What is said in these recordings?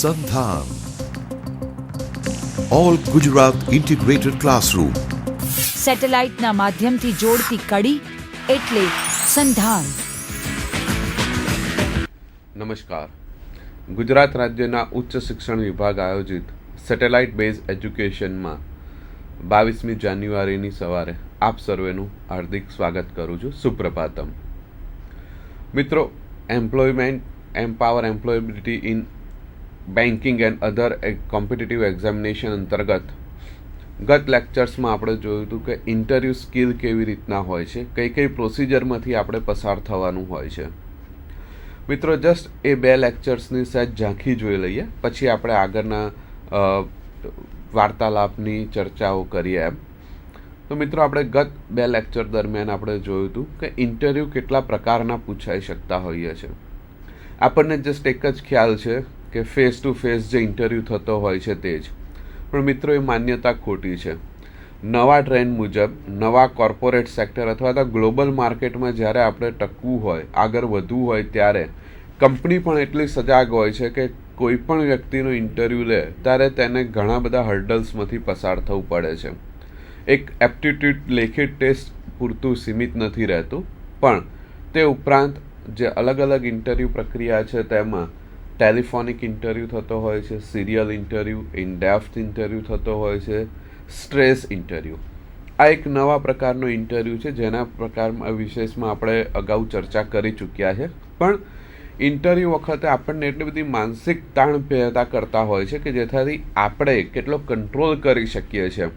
સંધાન all Gujarat integrated classroom. સેટેલાઇટના માધ્યમથી જોડતી કડી એટલે સંધાન. નમસ્કાર. ગુજરાત રાજ્યના ઉચ્ચ શિક્ષણ વિભાગ આયોજિત સેટેલાઇટ બેઝ એજ્યુકેશનમાં 22મી જાન્યુઆરીની સવારે આપ સર્વેનું હાર્દિક સ્વાગત કરું છું. સુપ્રભાતમ. મિત્રો, empower employability in banking and other competitive examination અંતર્ગત ગત લેક્ચર્સમાં આપણે જોયું હતું કે ઇન્ટરવ્યૂ સ્કિલ કેવી રીતના હોય છે, કઈ કઈ પ્રોસિજરમાંથી આપણે પસાર થવાનું હોય છે. મિત્રો, જસ્ટ એ 2 લેક્ચર્સની સહેજ ઝાંખી જોઈ લઈએ, પછી આપણે આગળના વાર્તાલાપની ચર્ચાઓ કરીએ એમ. તો મિત્રો, આપણે ગત 2 લેક્ચર દરમિયાન આપણે જોયું હતું કે ઇન્ટરવ્યૂ કેટલા પ્રકારના પૂછાઈ શકતા હોઈએ છે. આપણને જસ્ટ એક જ ખ્યાલ છે કે ફેસ ટુ ફેસ જે ઇન્ટરવ્યૂ થતો હોય છે તે જ. પણ મિત્રો, એ માન્યતા ખોટી છે. નવા ટ્રેન્ડ મુજબ નવા કોર્પોરેટ સેક્ટર અથવા તો ગ્લોબલ માર્કેટમાં જ્યારે આપણે ટકવું હોય, આગળ વધવું હોય, ત્યારે કંપની પણ એટલી સજાગ હોય છે કે કોઈ પણ વ્યક્તિનો ઇન્ટરવ્યૂ લે ત્યારે તેને ઘણા બધા હર્ડલ્સમાંથી પસાર થવું પડે છે. એક એપ્ટિટ્યૂડ લેખિત ટેસ્ટ પૂરતું સીમિત નથી રહેતું, પણ તે ઉપરાંત જે અલગ અલગ ઇન્ટરવ્યૂ પ્રક્રિયા છે તેમાં ટેલિફોનિક ઇન્ટરવ્યૂ થતો હોય છે, સિરિયલ ઇન્ટરવ્યૂ, ઇનડેપ્થ ઇન્ટરવ્યૂ થતો હોય છે, સ્ટ્રેસ ઇન્ટરવ્યૂ. આ એક નવા પ્રકારનો ઇન્ટરવ્યૂ છે જેના પ્રકારમાં વિશેષમાં આપણે અગાઉ ચર્ચા કરી ચૂક્યા છે. પણ ઇન્ટરવ્યૂ વખતે આપણને એટલી બધી માનસિક તાણ પેદા કરતા હોય છે કે જેનાથી આપણે કેટલો કંટ્રોલ કરી શકીએ છીએ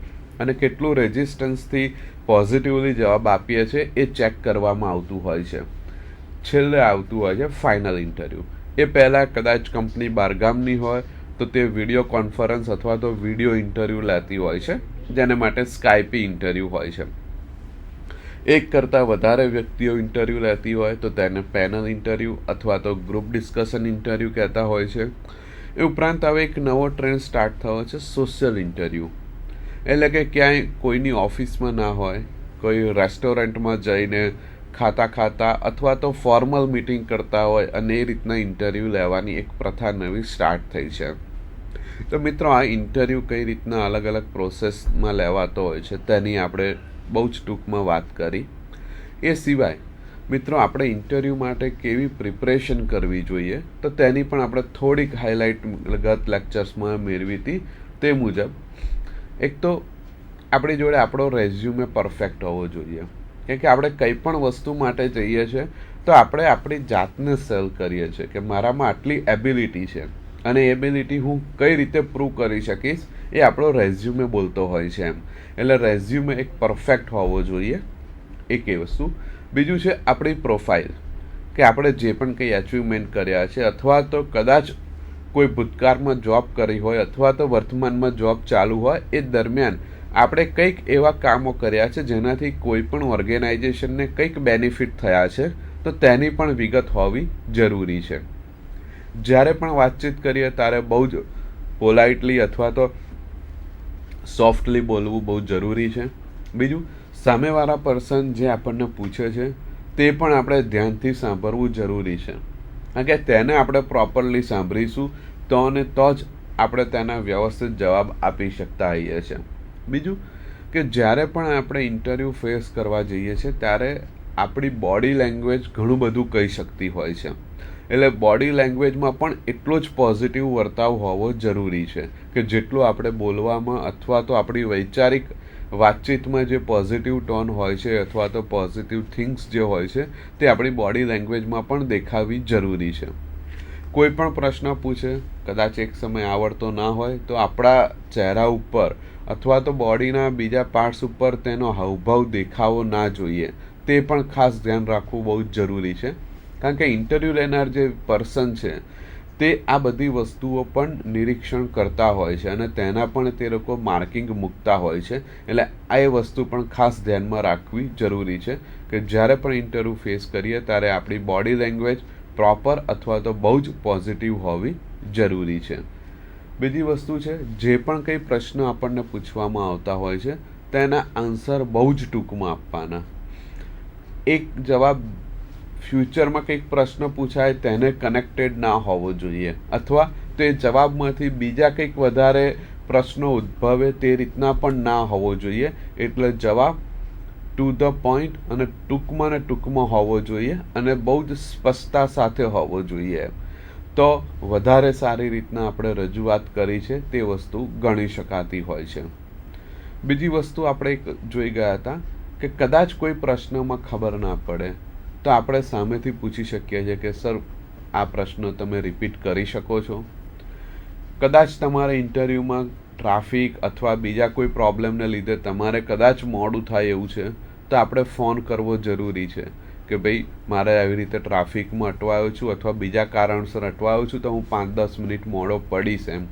અને કેટલું રેઝિસ્ટન્સથી પોઝિટિવલી જવાબ આપીએ છીએ એ ચેક કરવામાં આવતું હોય છે. છેલ્લે આવતું હોય છે ફાઇનલ ઇન્ટરવ્યૂ. એ પહેલાં કદાચ કંપની બહારગામની હોય તો તે વિડીયો કોન્ફરન્સ અથવા તો વિડીયો ઇન્ટરવ્યૂ લેતી હોય છે, જેને માટે સ્કાઇપી ઇન્ટરવ્યૂ હોય છે. એક કરતાં વધારે વ્યક્તિઓ ઇન્ટરવ્યૂ લેતી હોય તો તેને પેનલ ઇન્ટરવ્યૂ અથવા તો ગ્રુપ ડિસ્કશન ઇન્ટરવ્યૂ કહેતા હોય છે. એ ઉપરાંત હવે એક નવો ટ્રેન્ડ સ્ટાર્ટ થયો છે સોશિયલ ઇન્ટરવ્યૂ. એટલે કે ક્યાંય કોઈની ઓફિસમાં ના હોય, કોઈ રેસ્ટોરન્ટમાં જઈને ખાતા અથવા તો ફોર્મલ મિટિંગ કરતા હોય અને એ રીતના ઇન્ટરવ્યૂ લેવાની એક પ્રથા નવી સ્ટાર્ટ થઈ છે. તો મિત્રો, આ ઇન્ટરવ્યૂ કઈ રીતના અલગ અલગ પ્રોસેસમાં લેવાતો હોય છે તેની આપણે બહુ જ ટૂંકમાં વાત કરી. એ સિવાય મિત્રો, આપણે ઇન્ટરવ્યૂ માટે કેવી પ્રિપરેશન કરવી જોઈએ તો તેની પણ આપણે થોડીક હાઇલાઇટ ગત લેક્ચર્સમાં મેળવી હતી. તે મુજબ એક તો આપણી જોડે આપણો રેઝ્યુમે પરફેક્ટ હોવો જોઈએ. કેમ કે આપણે કંઈ પણ વસ્તુ માટે જઈએ છીએ તો આપણે આપણી જાતને સેલ કરીએ છીએ કે મારામાં આટલી એબિલિટી છે અને એબિલિટી હું કઈ રીતે પ્રૂવ કરી શકીશ એ આપણો રેઝ્યુમે બોલતો હોય છે એમ. એટલે રેઝ્યુમે એક પરફેક્ટ હોવો જોઈએ, એક એ વસ્તુ. બીજું છે આપણી પ્રોફાઇલ, કે આપણે જે પણ કંઈ અચીવમેન્ટ કર્યા છે અથવા તો કદાચ કોઈ ભૂતકાળમાં જોબ કરી હોય અથવા તો વર્તમાનમાં જોબ ચાલુ હોય એ દરમિયાન આપણે કંઈક એવા કામો કર્યા છે જેનાથી કોઈ પણ ઓર્ગેનાઇઝેશનને કંઈક બેનિફિટ થયા છે તો તેની પણ વિગત હોવી જરૂરી છે. જ્યારે પણ વાતચીત કરીએ ત્યારે બહુ જ પોલાઇટલી અથવા તો સોફ્ટલી બોલવું બહુ જરૂરી છે. બીજું, સામેવાળા પર્સન જે આપણને પૂછે છે તે પણ આપણે ધ્યાનથી સાંભળવું જરૂરી છે, કારણ કે તેને આપણે પ્રોપરલી સાંભળીશું તો અને તો જ આપણે તેના વ્યવસ્થિત જવાબ આપી શકતા હોઈએ છીએ. બીજું કે જ્યારે પણ આપણે ઇન્ટરવ્યૂ ફેસ કરવા જઈએ છીએ ત્યારે આપણી બોડી લેંગ્વેજ ઘણું બધું કહી શકતી હોય છે. એટલે બોડી લેંગ્વેજમાં પણ એટલો જ પોઝિટિવ વર્તાવ હોવો જરૂરી છે કે જેટલું આપણે બોલવામાં અથવા તો આપણી વૈચારિક વાતચીતમાં જે પોઝિટિવ ટોન હોય છે અથવા તો પોઝિટિવ થિંગ્સ જે હોય છે તે આપણી બોડી લેંગ્વેજમાં પણ દેખાવી જરૂરી છે. કોઈ પણ પ્રશ્ન પૂછે, કદાચ એક સમય આવડતો ના હોય તો આપણા ચહેરા ઉપર અથવા તો બોડીના બીજા પાર્ટ્સ ઉપર તેનો હાવભાવ દેખાવો ના જોઈએ. તે પણ ખાસ ધ્યાન રાખવું બહુ જ જરૂરી છે, કારણ કે ઇન્ટરવ્યૂ લેનાર જે પર્સન છે તે આ બધી વસ્તુઓ પણ નિરીક્ષણ કરતા હોય છે અને તેના પણ તે લોકો માર્કિંગ મૂકતા હોય છે. એટલે આ એ વસ્તુ પણ ખાસ ધ્યાનમાં રાખવી જરૂરી છે કે જ્યારે પણ ઇન્ટરવ્યૂ ફેસ કરીએ ત્યારે આપણી બોડી લેંગ્વેજ પ્રોપર અથવા તો બહુ જ પોઝિટિવ હોવી જરૂરી છે. બીજી વસ્તુ છે, જે પણ કંઈ પ્રશ્ન આપણને પૂછવામાં આવતા હોય છે તેના આન્સર બહુ જ ટૂંકમાં આપવાના. એક જવાબ ફ્યુચરમાં કંઈક પ્રશ્ન પૂછાય તેને કનેક્ટેડ ના હોવો જોઈએ અથવા તો એ જવાબમાંથી બીજા કંઈક વધારે પ્રશ્નો ઉદ્ભવે તે રીતના પણ ના હોવો જોઈએ. એટલે જવાબ ટુ ધ પોઈન્ટ અને ટૂંકમાં ને ટૂંકમાં હોવો જોઈએ અને બહુ જ સ્પષ્ટતા સાથે હોવો જોઈએ. તો વધારે સારી રીતના આપણે રજૂઆત કરી છે તે વસ્તુ ગણી શકાતી હોય છે. બીજી વસ્તુ આપણે એક જોઈ ગયા હતા કે કદાચ કોઈ પ્રશ્નમાં ખબર ના પડે તો આપણે સામેથી પૂછી શકીએ છીએ કે સર આ પ્રશ્ન તમે રિપીટ કરી શકો છો. કદાચ તમારે ઇન્ટરવ્યૂમાં ટ્રાફિક અથવા બીજા કોઈ પ્રોબ્લેમને લીધે તમારે કદાચ મોડું થાય એવું છે તો આપણે ફોન કરવો જરૂરી છે કે ભાઈ મારે આવી રીતે ટ્રાફિકમાં અટવાયો છું અથવા બીજા કારણસર અટવાયો છું તો હું 5-10 મિનિટ મોડો પડીશ એમ.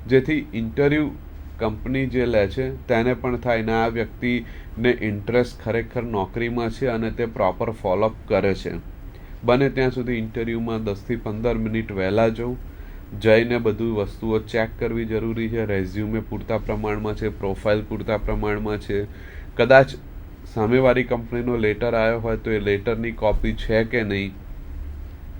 જેથી ઇન્ટરવ્યૂ કંપની જે લે છે તેને પણ થાય ને આ વ્યક્તિને ઇન્ટરેસ્ટ ખરેખર નોકરીમાં છે અને તે પ્રોપર ફોલોઅપ કરે છે. બને ત્યાં સુધી ઇન્ટરવ્યૂમાં 10થી 15 મિનિટ વહેલા જઈને બધું વસ્તુઓ ચેક કરવી જરૂરી છે. રેઝ્યુમે પૂરતા પ્રમાણમાં છે, પ્રોફાઇલ પૂરતા પ્રમાણમાં છે. કદાચ સામેવાળી કંપનીનો લેટર આવ્યો હોય તો એ લેટરની કોપી છે કે નહીં.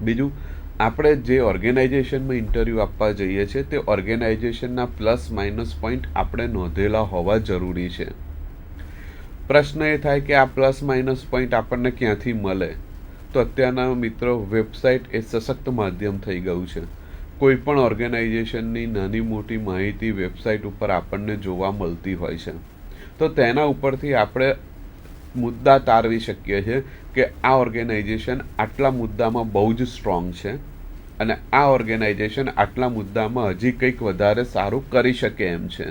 બીજું, આપણે જે ઓર્ગેનાઇઝેશનમાં ઇન્ટરવ્યૂ આપવા જઈએ છીએ તે ઓર્ગેનાઇઝેશનના પ્લસ માઇનસ પોઈન્ટ આપણે નોંધેલા હોવા જરૂરી છે. પ્રશ્ન એ થાય કે આ પ્લસ માઇનસ પોઈન્ટ આપણને ક્યાંથી મળે? તો અત્યારના મિત્રો વેબસાઇટ એ સશક્ત માધ્યમ થઈ ગયું છે. કોઈ પણ ઓર્ગેનાઇઝેશનની નાની મોટી માહિતી વેબસાઇટ ઉપર આપણને જોવા મળતી હોય છે. તો તેના ઉપરથી આપણે મુદ્દા તારવી શકીએ છીએ કે આ ઓર્ગેનાઇઝેશન આટલા મુદ્દામાં બહુ જ સ્ટ્રોંગ છે અને આ ઓર્ગેનાઇઝેશન આટલા મુદ્દામાં હજી કંઈક વધારે સારું કરી શકે એમ છે.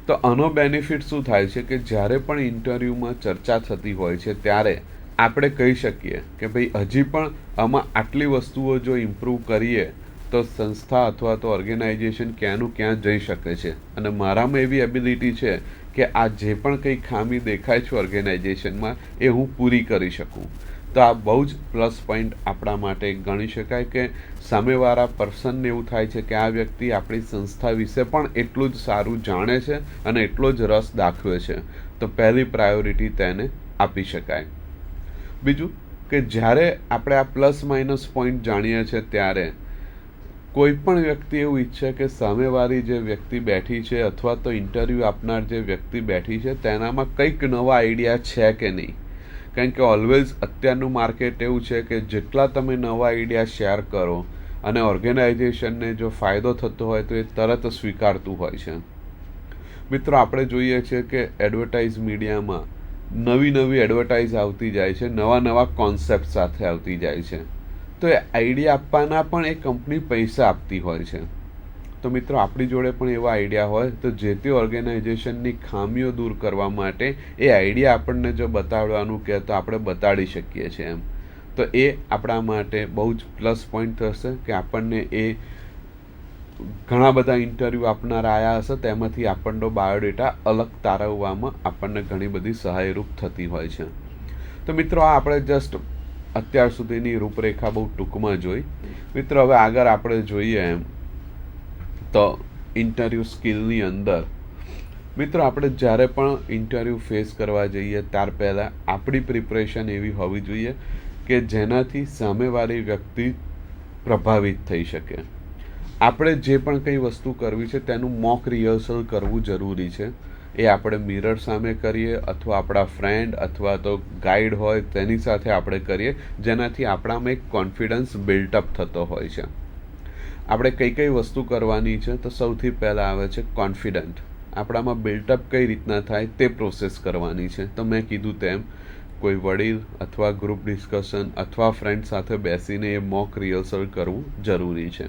તો આનો બેનિફિટ શું થાય છે કે જ્યારે પણ ઇન્ટરવ્યૂમાં ચર્ચા થતી હોય છે ત્યારે આપણે કહી શકીએ કે ભાઈ હજી પણ આમાં આટલી વસ્તુઓ જો ઇમ્પ્રૂવ કરીએ તો સંસ્થા અથવા તો ઓર્ગેનાઇઝેશન ક્યાંનું ક્યાં જઈ શકે છે. અને મારામાં એવી એબિલિટી છે કે આ જે પણ કંઈ ખામી દેખાય છે ઓર્ગેનાઇઝેશનમાં એ હું પૂરી કરી શકું. તો આ બહુ જ પ્લસ પોઈન્ટ આપણા માટે ગણી શકાય કે સામેવાળા પર્સનને એવું થાય છે કે આ વ્યક્તિ આપણી સંસ્થા વિશે પણ એટલું જ સારું જાણે છે અને એટલો જ રસ દાખવે છે. તો પહેલી પ્રાયોરિટી તેને આપી શકાય. બીજું કે જ્યારે આપણે આ પ્લસ માઇનસ પોઈન્ટ જાણીએ છીએ ત્યારે કોઈ પણ વ્યક્તિ એવું ઈચ્છે કે સામેવાળી જે વ્યક્તિ બેઠી છે અથવા તો ઇન્ટરવ્યૂ આપનાર જે વ્યક્તિ બેઠી છે તેનામાં કંઈક નવા આઈડિયા છે કે નહીં. કારણ કે ઓલવેઝ અત્યારનું માર્કેટ એવું છે કે જેટલા તમે નવા આઈડિયા શેર કરો અને ઓર્ગેનાઇઝેશનને જો ફાયદો થતો હોય તો એ તરત સ્વીકારતું હોય છે. મિત્રો, આપણે જોઈએ છીએ કે એડવર્ટાઇઝ મીડિયામાં નવી એડવર્ટાઇઝ આવતી જાય છે, નવા કોન્સેપ્ટ સાથે આવતી જાય છે. તો એ આઈડિયા આપવાના પણ એ કંપની પૈસા આપતી હોય છે. તો મિત્રો, આપણી જોડે પણ એવા આઈડિયા હોય તો જે તે ઓર્ગેનાઇઝેશનની ખામીઓ દૂર કરવા માટે એ આઈડિયા આપણને જો બતાવવાનું કહે તો આપણે બતાડી શકીએ છીએ એમ. તો એ આપણા માટે બહુ જ પ્લસ પોઈન્ટ થશે કે આપણને એ ઘણા બધા ઇન્ટરવ્યૂ આપનાર આવ્યા હશે તેમાંથી આપણનો બાયોડેટા અલગ તારવવામાં આપણને ઘણી બધી સહાયરૂપ થતી હોય છે. તો મિત્રો, આ આપણે જસ્ટ અત્યાર સુધીની રૂપરેખા બહુ ટૂંકમાં જોઈ. મિત્રો, હવે આગળ આપણે જોઈએ એમ તો ઇન્ટરવ્યૂ સ્કિલની અંદર મિત્રો આપણે જ્યારે પણ ઇન્ટરવ્યૂ ફેસ કરવા જઈએ ત્યાર પહેલાં આપણી પ્રિપરેશન એવી હોવી જોઈએ કે જેનાથી સામેવાળી વ્યક્તિ પ્રભાવિત થઈ શકે. આપણે જે પણ કંઈ વસ્તુ કરવી છે તેનું મોક રિહર્સલ કરવું જરૂરી છે. એ આપણે મિરર સામે કરીએ અથવા આપણા ફ્રેન્ડ અથવા તો ગાઈડ હોય તેની સાથે આપણે કરીએ, જેનાથી આપણામાં એક કોન્ફિડન્સ બિલ્ટઅપ થતો હોય છે. આપણે કઈ વસ્તુ કરવાની છે તો સૌથી પહેલાં આવે છે કોન્ફિડન્ટ. આપણામાં બિલ્ટઅપ કઈ રીતના થાય તે પ્રોસેસ કરવાની છે. તો મેં કીધું તેમ કોઈ વડીલ અથવા ગ્રુપ ડિસ્કશન અથવા ફ્રેન્ડ સાથે બેસીને એ મોક રિહર્સલ કરવું જરૂરી છે.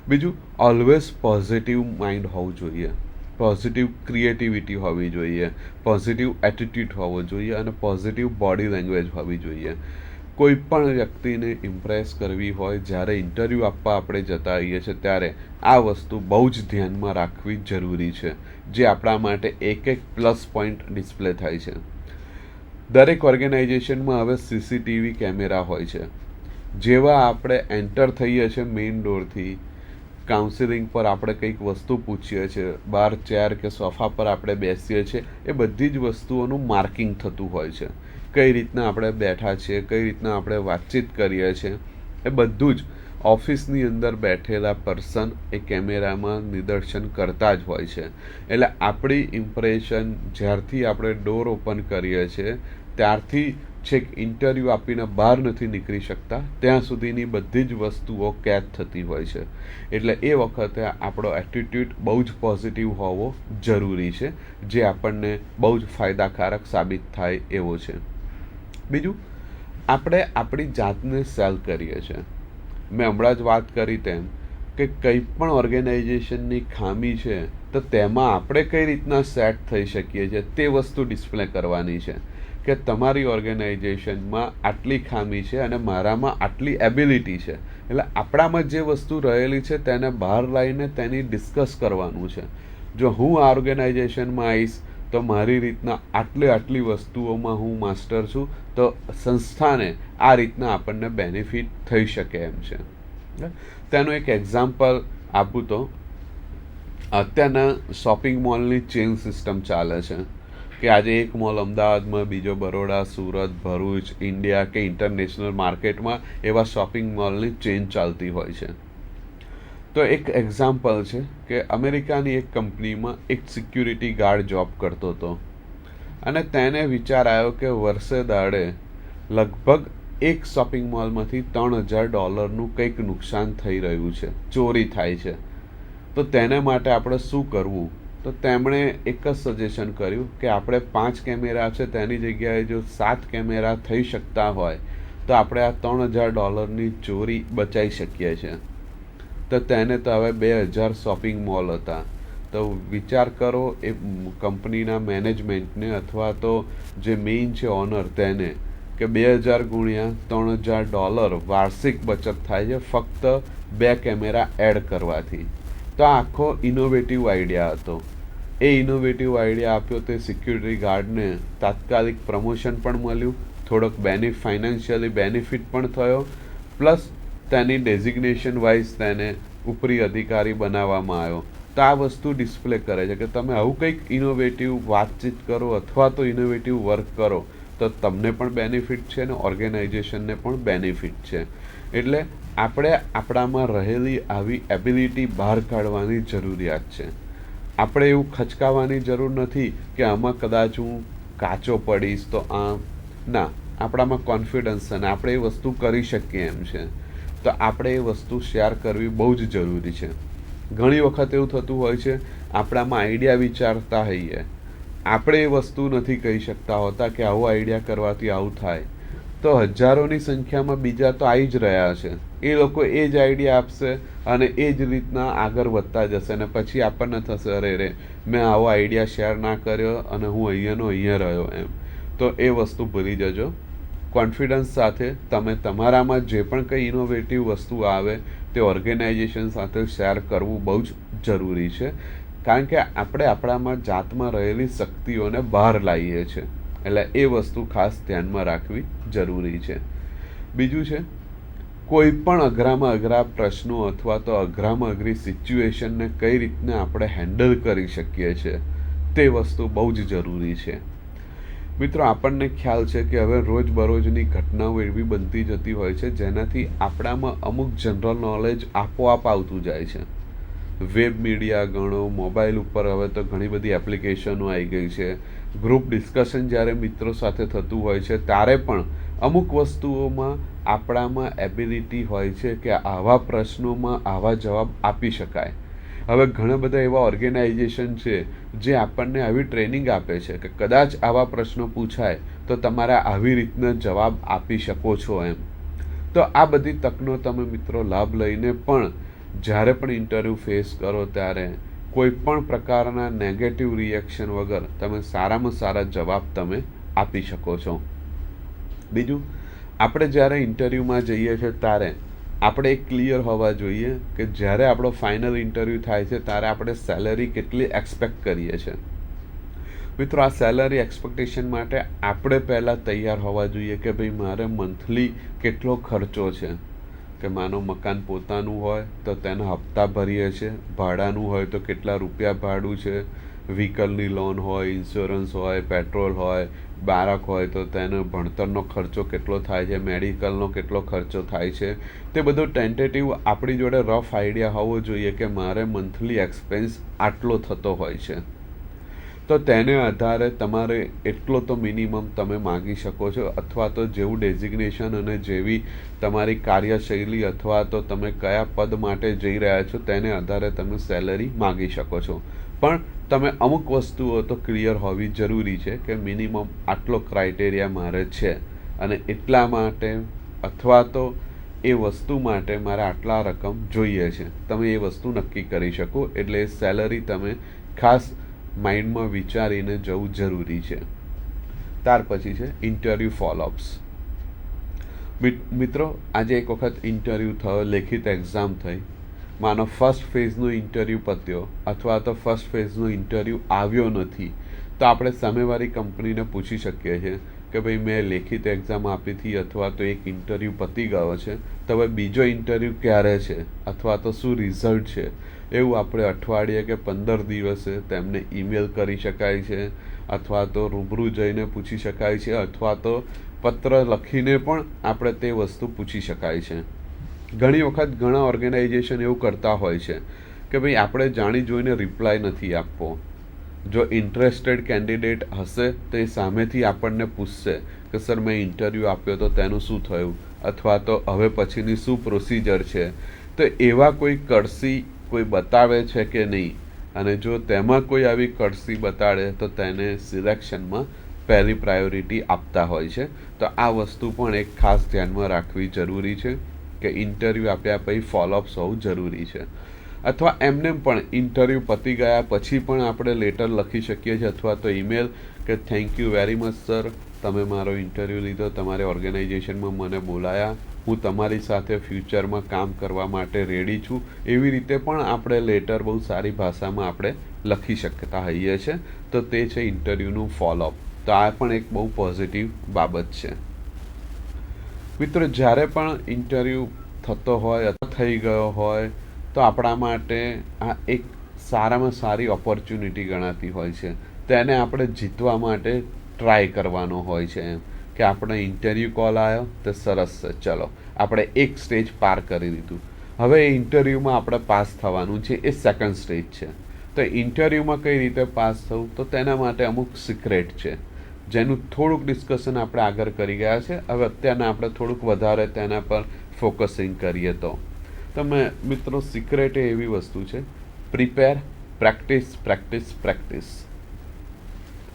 બીજું, ઓલવેઝ પોઝિટિવ માઇન્ડ હોવું જોઈએ, પોઝિટિવ ક્રિએટિવિટી હોવી જોઈએ, પોઝિટિવ એટીટ્યૂડ હોવો જોઈએ અને પોઝિટિવ બોડી લેંગ્વેજ હોવી જોઈએ. કોઈ પણ વ્યક્તિને ઇમ્પ્રેસ કરવી હોય જ્યારે ઇન્ટરવ્યૂ આપવા આપણે જતા હોઈએ છીએ ત્યારે આ વસ્તુ બહુ જ ધ્યાનમાં રાખવી જરૂરી છે, જે આપણા માટે એક પ્લસ પોઈન્ટ ડિસ્પ્લે થાય છે. દરેક ઓર્ગેનાઇઝેશનમાં હવે સીસીટીવી કેમેરા હોય છે. જેવા આપણે એન્ટર થઈએ છીએ મેઇન ડોરથી, કાઉન્સિલિંગ પર આપણે કંઈક વસ્તુ પૂછીએ છીએ, બહાર ચેર કે સોફા પર આપણે બેસીએ છીએ, એ બધી જ વસ્તુઓનું માર્કિંગ થતું હોય છે. કઈ રીતના આપણે બેઠા છીએ, કઈ રીતના આપણે વાતચીત કરીએ છીએ, એ બધું જ ઓફિસની અંદર બેઠેલા પર્સન એ કેમેરામાં નિદર્શન કરતા જ હોય છે. એટલે આપણી ઇમ્પ્રેશન જ્યારથી આપણે ડોર ઓપન કરીએ છીએ ત્યારથી છેક ઇન્ટરવ્યૂ આપીને બહાર નથી નીકળી શકતા ત્યાં સુધીની બધી જ વસ્તુઓ કેદ થતી હોય છે. એટલે એ વખતે આપણો એટીટ્યૂડ બહુ જ પોઝિટિવ હોવો જરૂરી છે, જે આપણને બહુ જ ફાયદાકારક સાબિત થાય એવો છે. બીજું, આપણે આપણી જાતને સેલ કરીએ છીએ. મેં હમણાં જ વાત કરી તેમ કે કંઈ પણ ઓર્ગેનાઇઝેશનની ખામી છે તો તેમાં આપણે કઈ રીતના સેટ થઈ શકીએ છીએ તે વસ્તુ ડિસ્પ્લે કરવાની છે કે તમારી ઓર્ગેનાઇઝેશનમાં આટલી ખામી છે અને મારામાં આટલી એબિલિટી છે. એટલે આપણામાં જે વસ્તુ રહેલી છે તેને બહાર લાવીને તેની ડિસ્કસ કરવાનું છે. જો હું આ ઓર્ગેનાઇઝેશનમાં આવીશ તો મારી રીતના આટલી વસ્તુઓમાં હું માસ્ટર છું, તો સંસ્થાને આ રીતના આપણને બેનિફિટ થઈ શકે એમ છે. તેનું એક એક્ઝામ્પલ આપું તો અત્યારના શોપિંગ મોલની ચેઇન સિસ્ટમ ચાલે છે કે આજે એક મોલ અમદાવાદમાં, બીજો બરોડા, સુરત, ભરૂચ, ઇન્ડિયા કે ઇન્ટરનેશનલ માર્કેટમાં એવા શોપિંગ મોલની ચેઇન ચાલતી હોય છે. તો એક એક્ઝામ્પલ છે કે અમેરિકાની એક કંપનીમાં એક સિક્યુરિટી ગાર્ડ જોબ કરતો હતો અને તેને વિચાર આવ્યો કે વર્ષે દાડે લગભગ એક શોપિંગ મોલમાંથી $3,000 કંઈક નુકસાન થઈ રહ્યું છે, ચોરી થાય છે. તો તેને માટે આપણે શું કરવું? તો તેમણે એક જ સજેશન કર્યું કે આપણે 5 કેમેરા છે તેની જગ્યાએ જો 7 કેમેરા થઈ શકતા હોય તો આપણે આ $3,000ની ચોરી બચાવી શકીએ છીએ. તો તેને તો હવે 2,000 શોપિંગ મોલ હતા. તો વિચાર કરો એ કંપનીના મેનેજમેન્ટને અથવા તો જે મેઇન છે ઓનર તેને કે 2,000 ગુણ્યા $3,000 વાર્ષિક બચત થાય છે ફક્ત 2 કેમેરા એડ કરવાથી. તો આ આખો ઇનોવેટિવ આઈડિયા હતો. એ ઇનોવેટિવ આઈડિયા આપ્યો તે સિક્યુરિટી ગાર્ડને તાત્કાલિક પ્રમોશન પણ મળ્યું, થોડોક ફાઇનાન્શિયલી બેનિફિટ પણ થયો, પ્લસ તેની ડેઝિગ્નેશન વાઇઝ તેને ઉપરી અધિકારી બનાવવામાં આવ્યો. તો આ વસ્તુ ડિસ્પ્લે કરે છે કે તમે આવું કંઈક ઇનોવેટિવ વાતચીત કરો અથવા તો ઇનોવેટિવ વર્ક કરો તો તમને પણ બેનિફિટ છે અને ઓર્ગેનાઇઝેશનને પણ બેનિફિટ છે. એટલે આપણે આપણામાં રહેલી આવી એબિલિટી બહાર કાઢવાની જરૂરિયાત છે. આપણે એવું ખચકાવાની જરૂર નથી કે આમાં કદાચ હું કાચો પડીશ તો ના, આપણામાં કોન્ફિડન્સ છે અને આપણે એ વસ્તુ કરી શકીએ એમ છે. તો આપણે એ વસ્તુ શેર કરવી બહુ જ જરૂરી છે. ઘણી વખત એવું થતું હોય છે આપણામાં આઈડિયા વિચારતા હોઈએ, આપણે એ વસ્તુ નથી કહી શકતા હોતા કે આવો આઈડિયા કરવાથી આવું થાય, તો હજારોની સંખ્યામાં બીજા તો આવી જ રહ્યા છે. એ લોકો એ જ આઈડિયા આપશે અને એ જ રીતના આગળ વધતા જશે અને પછી આપણને થશે અરે રે મેં આવો આઈડિયા શેર ના કર્યો અને હું અહીંયા રહ્યો એમ. તો એ વસ્તુ ભૂલી જજો. કોન્ફિડન્સ સાથે તમે તમારામાં જે પણ કંઈ ઇનોવેટિવ વસ્તુ આવે તે ઓર્ગેનાઇઝેશન સાથે શેર કરવું બહુ જ જરૂરી છે, કારણ કે આપણે આપણામાં જાતમાં રહેલી શક્તિઓને બહાર લાવીએ છીએ. એટલે એ વસ્તુ ખાસ ધ્યાનમાં રાખવી જરૂરી છે. બીજું છે કોઈ પણ અઘરામાં અઘરા પ્રશ્નો અથવા તો અઘરામાં અઘરી સિચ્યુએશનને કઈ રીતના આપણે હેન્ડલ કરી શકીએ છીએ તે વસ્તુ બહુ જ જરૂરી છે. મિત્રો, આપણને ખ્યાલ છે કે હવે રોજબરોજની ઘટનાઓ એવી બનતી જતી હોય છે જેનાથી આપણામાં અમુક જનરલ નોલેજ આપોઆપ આવતું જાય છે. વેબ મીડિયા ગણો, મોબાઈલ ઉપર હવે તો ઘણી બધી એપ્લિકેશનો આવી ગઈ છે. ગ્રુપ ડિસ્કશન જ્યારે મિત્રો સાથે થતું હોય છે ત્યારે પણ અમુક વસ્તુઓમાં આપણામાં એબિલિટી હોય છે કે આવા પ્રશ્નોમાં આવા જવાબ આપી શકાય. હવે ઘણા બધા એવા ઓર્ગેનાઇઝેશન છે જે આપણને આવી ટ્રેનિંગ આપે છે કે કદાચ આવા પ્રશ્નો પૂછાય તો તમારે આવી રીતના જવાબ આપી શકો છો એમ. તો આ બધી તકનો તમે મિત્રો લાભ લઈને પણ જ્યારે પણ ઇન્ટરવ્યૂ ફેસ કરો ત્યારે કોઈ પણ પ્રકારના નેગેટિવ રિએક્શન વગર તમે સારામાં સારા જવાબ તમે આપી શકો છો. બીજું, આપણે જ્યારે ઇન્ટરવ્યૂમાં જઈએ છીએ ત્યારે આપણે ક્લિયર હોવા જોઈએ કે જ્યારે આપણો ફાઇનલ ઇન્ટરવ્યૂ થાય છે ત્યારે આપણે સેલરી કેટલી એક્સપેક્ટ કરીએ છીએ. મિત્રો, આ સેલરી એક્સપેક્ટેશન માટે આપણે પહેલાં તૈયાર હોવા જોઈએ કે ભાઈ મારે મંથલી કેટલો ખર્ચો છે. કે માનો મકાન પોતાનું હોય તો તેના હપ્તા ભરીએ છીએ, ભાડાનું હોય તો કેટલા રૂપિયા ભાડું છે, વ્હીકલની લોન હોય, ઇન્સ્યોરન્સ હોય, પેટ્રોલ હોય, બાળક હોય તો તેનો ભણતરનો ખર્ચો કેટલો થાય છે, મેડિકલનો કેટલો ખર્ચો થાય છે, તે બધું ટેન્ટેટિવ આપણી જોડે રફ આઈડિયા હોવો જોઈએ કે મારે મંથલી એક્સપેન્સ આટલો થતો હોય છે. તો તેને આધારે તમારે એટલો તો મિનિમમ તમે માગી શકો છો, અથવા તો જેવું ડેઝિગ્નેશન અને જેવી તમારી કાર્યશૈલી અથવા તો તમે કયા પદ માટે જઈ રહ્યા છો તેને આધારે તમે સેલરી માગી શકો છો. પણ તમે અમુક વસ્તુઓ તો ક્લિયર હોવી જરૂરી છે કે મિનિમમ આટલો ક્રાઇટેરિયા મારે છે અને એટલા માટે અથવા તો એ વસ્તુ માટે મારે આટલા રકમ જોઈએ છે. તમે એ વસ્તુ નક્કી કરી શકો, એટલે સેલરી તમે ખાસ માઇન્ડમાં વિચારીને જવું જરૂરી છે. ત્યાર પછી છે ઇન્ટરવ્યૂ ફોલોઅપ્સ. મિત્રો, આજે એક વખત ઇન્ટરવ્યૂ થયો, લેખિત એક્ઝામ થઈ, માનો ફર્સ્ટ ફેઝનો ઇન્ટરવ્યૂ પત્યો અથવા તો ફર્સ્ટ ફેઝનો ઇન્ટરવ્યૂ આવ્યો નથી, તો આપણે સામેવાળી કંપનીને પૂછી શકીએ છીએ કે ભાઈ મેં લેખિત એક્ઝામ આપી હતી અથવા તો એક ઇન્ટરવ્યૂ પતી ગયો છે, તો હવે બીજો ઇન્ટરવ્યૂ ક્યારે છે અથવા તો શું રિઝલ્ટ છે, એવું આપણે અઠવાડિયે કે 15 દિવસે તેમને ઈમેલ કરી શકાય છે, અથવા તો રૂબરૂ જઈને પૂછી શકાય છે, અથવા તો પત્ર લખીને પણ આપણે તે વસ્તુ પૂછી શકાય છે. ઘણી વખત ઘણા ઓર્ગેનાઇઝેશન એવું કરતા હોય છે કે ભાઈ આપણે જાણી જોઈને રિપ્લાય નથી આપવો. જો ઇન્ટરેસ્ટેડ કેન્ડિડેટ હશે તો એ સામેથી આપણને પૂછશે કે સર મેં ઇન્ટરવ્યૂ આપ્યો તો તેનું શું થયું, અથવા તો હવે પછીની શું પ્રોસિજર છે. તો એવા કોઈ કળસી કોઈ બતાવે છે કે નહીં, અને જો તેમાં કોઈ આવી કળસી બતાડે તો તેને સિલેક્શનમાં પહેલી પ્રાયોરિટી આપતા હોય છે. તો આ વસ્તુ પણ એક ખાસ ધ્યાનમાં રાખવી જરૂરી છે કે ઇન્ટરવ્યૂ આપ્યા પછી ફોલોઅપ્સ હોવું જરૂરી છે. અથવા એમને પણ ઇન્ટરવ્યૂ પતી ગયા પછી પણ આપણે લેટર લખી શકીએ છીએ અથવા તો ઈમેલ કે thank you very much sir, તમે મારો ઇન્ટરવ્યૂ લીધો, તમારે ઓર્ગેનાઇઝેશનમાં મને બોલાયા, હું તમારી સાથે ફ્યુચરમાં કામ કરવા માટે રેડી છું. એવી રીતે પણ આપણે લેટર બહુ સારી ભાષામાં આપણે લખી શકતા હોઈએ છીએ. તો તે છે ઇન્ટરવ્યૂનું ફોલોઅપ. તો આ પણ એક બહુ પોઝિટિવ બાબત છે. મિત્રો, જ્યારે પણ ઇન્ટરવ્યૂ થતો હોય અથવા થઈ ગયો હોય તો આપણા માટે આ એક સારામાં સારી ઓપોર્ચ્યુનિટી ગણાતી હોય છે. તેને આપણે જીતવા માટે ટ્રાય કરવાનો હોય છે. એમ કે આપણે ઇન્ટરવ્યૂ કોલ આવ્યો તો સરસ છે, ચલો આપણે એક સ્ટેજ પાર કરી દીધું, હવે એ ઇન્ટરવ્યૂમાં આપણે પાસ થવાનું છે, એ સેકન્ડ સ્ટેજ છે. તો ઇન્ટરવ્યૂમાં કઈ રીતે પાસ થવું, તો તેના માટે અમુક સિક્રેટ છે જેનું થોડુંક ડિસ્કશન આપણે આગળ કરી ગયા છે. હવે અત્યારના આપણે થોડુંક વધારે તેના પર ફોકસિંગ કરીએ તો તમે મિત્રો, સિક્રેટ એ એવી વસ્તુ છે, prepare, practice, practice, practice.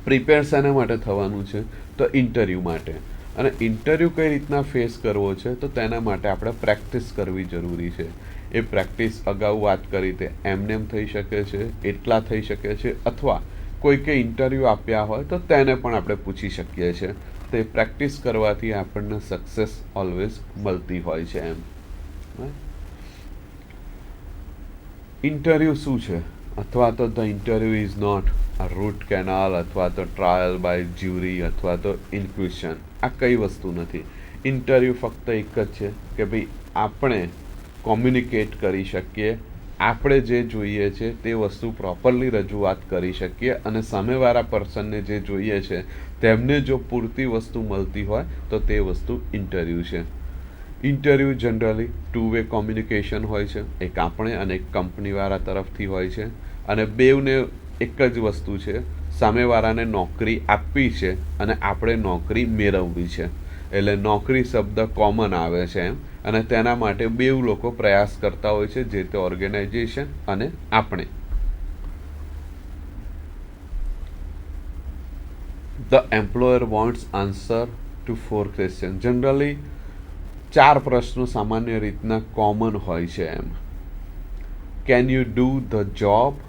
Prepare શેના માટે થવાનું છે, તો ઇન્ટરવ્યૂ માટે. અને ઇન્ટરવ્યૂ કઈ રીતના ફેસ કરવો છે, તો તેના માટે આપણે પ્રેક્ટિસ કરવી જરૂરી છે. એ પ્રેક્ટિસ અગાઉ વાત કરી તે એમનેમ થઈ શકે છે, એટલા થઈ શકે છે, અથવા કોઈ કે ઇન્ટરવ્યૂ આપ્યા હોય તો તેને પણ આપણે પૂછી શકીએ છીએ. તે પ્રેક્ટિસ કરવાથી આપણને સક્સેસ ઓલવેઝ મળતી હોય છે. એમ ઇન્ટરવ્યૂ શું છે, અથવા તો the interview is not a root canal અથવા તો ટ્રાયલ બાય જ્યુરી અથવા તો ઇન્ક્વિઝિશન. આ કઈ વસ્તુ નથી. ઇન્ટરવ્યૂ ફક્ત એક જ છે કે ભાઈ આપણે કોમ્યુનિકેટ કરી શકીએ, આપણે જે જોઈએ છે તે વસ્તુ પ્રોપરલી રજૂઆત કરી શકીએ, અને સામેવાળા પર્સનને જે જોઈએ છે તેમને જો પૂરતી વસ્તુ મળતી હોય તો તે વસ્તુ ઇન્ટરવ્યૂ છે. ઇન્ટરવ્યૂ જનરલી 2-વે કોમ્યુનિકેશન હોય છે, એક આપણે અને એક કંપનીવાળા તરફથી હોય છે, અને બેવને એક જ વસ્તુ છે, સામેવાળાને નોકરી આપવી છે અને આપણે નોકરી મેળવવી છે. એટલે નોકરી શબ્દ કોમન આવે છે એમ, અને તેના માટે બેવ લોકો પ્રયાસ કરતા હોય છે, જે તે ઓર્ગેનાઇઝેશન અને આપણે. The employer wants answer to 4 questions. Generally 4 પ્રશ્નો સામાન્ય રીતના કોમન હોય છે એમ. Can you do the job?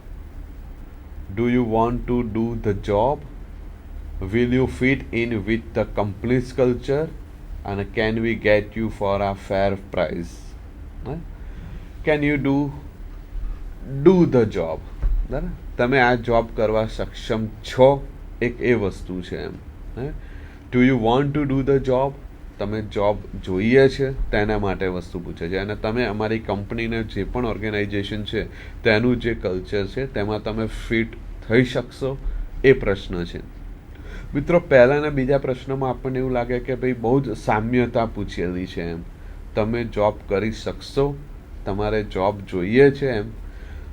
Do you want to do the job? Will you fit in with the company's culture? And can we get you for a fair price? Can you do the job? બરાબર, તમે આ job કરવા સક્ષમ છો, એક એ વસ્તુ છે એમ. Do you want to do the job, તમે જોબ જોઈએ છે તેના માટે વસ્તુ પૂછે છે. અને તમે અમારી કંપનીને જે પણ ઓર્ગેનાઇઝેશન છે તેનું જે કલ્ચર છે તેમાં તમે ફિટ થઈ શકશો? એ પ્રશ્ન છે. મિત્રો, પહેલા અને બીજા પ્રશ્નમાં આપણને એવું લાગે કે ભાઈ બહુ જ સામ્યતા પૂછેલી છે એમ. તમે જોબ કરી શકશો? તમારે જોબ જોઈએ છે એમ.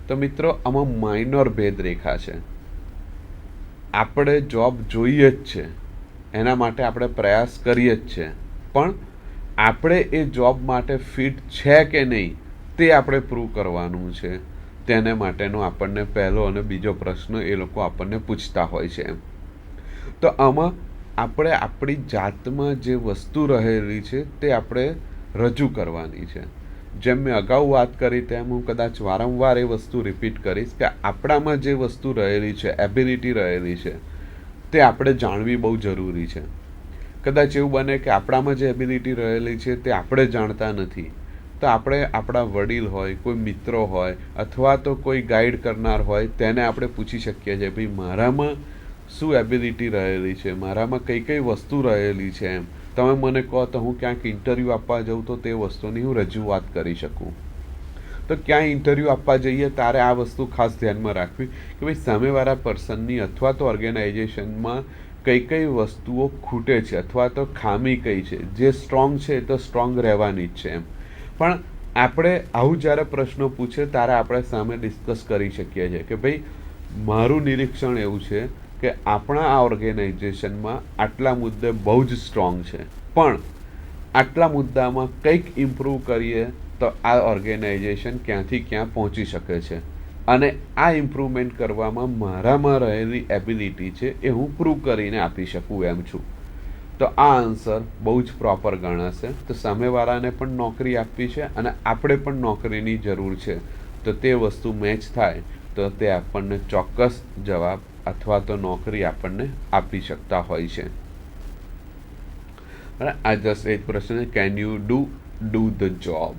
તો મિત્રો, આમાં માઇનોર ભેદરેખા છે. આપણે જોબ જોઈએ જ છે, એના માટે આપણે પ્રયાસ કરીએ જ છે, પણ આપણે એ જોબ માટે ફિટ છે કે નહીં તે આપણે પ્રૂવ કરવાનું છે. તેને માટેનો આપણને પહેલો અને બીજો પ્રશ્ન એ લોકો આપણને પૂછતા હોય છે એમ. તો આમાં આપણે આપણી જાતમાં જે વસ્તુ રહેલી છે તે આપણે રજૂ કરવાની છે. જેમ મેં અગાઉ વાત કરી તેમ હું કદાચ વારંવાર એ વસ્તુ રિપીટ કરીશ કે આપણામાં જે વસ્તુ રહેલી છે, એબિલિટી રહેલી છે, તે આપણે જાણવી બહુ જરૂરી છે. કદાચ એવું બને કે આપણામાં જે એબિલિટી રહેલી છે તે આપણે જાણતા નથી, તો આપણે આપણા વડીલ હોય, કોઈ મિત્રો હોય, અથવા તો કોઈ ગાઈડ કરનાર હોય, તેને આપણે પૂછી શકીએ છીએ, ભાઈ મારામાં શું એબિલિટી રહેલી છે, મારામાં કઈ કઈ વસ્તુ રહેલી છે એમ. તમે મને કહો તો હું ક્યાંક ઇન્ટરવ્યૂ આપવા જાઉં તો તે વસ્તુની હું રજૂઆત કરી શકું. તો ક્યાંય ઇન્ટરવ્યૂ આપવા જઈએ ત્યારે આ વસ્તુ ખાસ ધ્યાનમાં રાખવી કે ભાઈ સામેવાળા પર્સનની અથવા તો ઓર્ગેનાઇઝેશનમાં કઈ કઈ વસ્તુઓ ખૂટે છે અથવા તો ખામી કઈ છે. જે સ્ટ્રોંગ છે એ તો સ્ટ્રોંગ રહેવાની જ છે એમ. પણ આપણે આવું જ્યારે પ્રશ્નો પૂછે ત્યારે આપણે સામે ડિસ્કસ કરી શકીએ છીએ કે ભાઈ મારું નિરીક્ષણ એવું છે કે આપણા આ ઓર્ગેનાઇઝેશનમાં આટલા મુદ્દે બહુ જ સ્ટ્રોંગ છે, પણ આટલા મુદ્દામાં કંઈક ઇમ્પ્રૂવ કરીએ તો આ ઓર્ગેનાઇઝેશન ક્યાંથી ક્યાં પહોંચી શકે છે, અને આ ઇમ્પ્રુવમેન્ટ કરવામાં મારામાં રહેલી એબિલિટી છે એ હું પ્રૂવ કરીને આપી શકું એમ છું. તો આ આન્સર બહુ જ પ્રોપર ગણાશે. તો સામેવાળાને પણ નોકરી આપવી છે અને આપણે પણ નોકરીની જરૂર છે, તો તે વસ્તુ મેચ થાય તો તે આપણને ચોક્કસ જવાબ અથવા તો નોકરી આપણને આપી શકતા હોય છે. આ જસ્ટ એક પ્રશ્ન, can you do the job?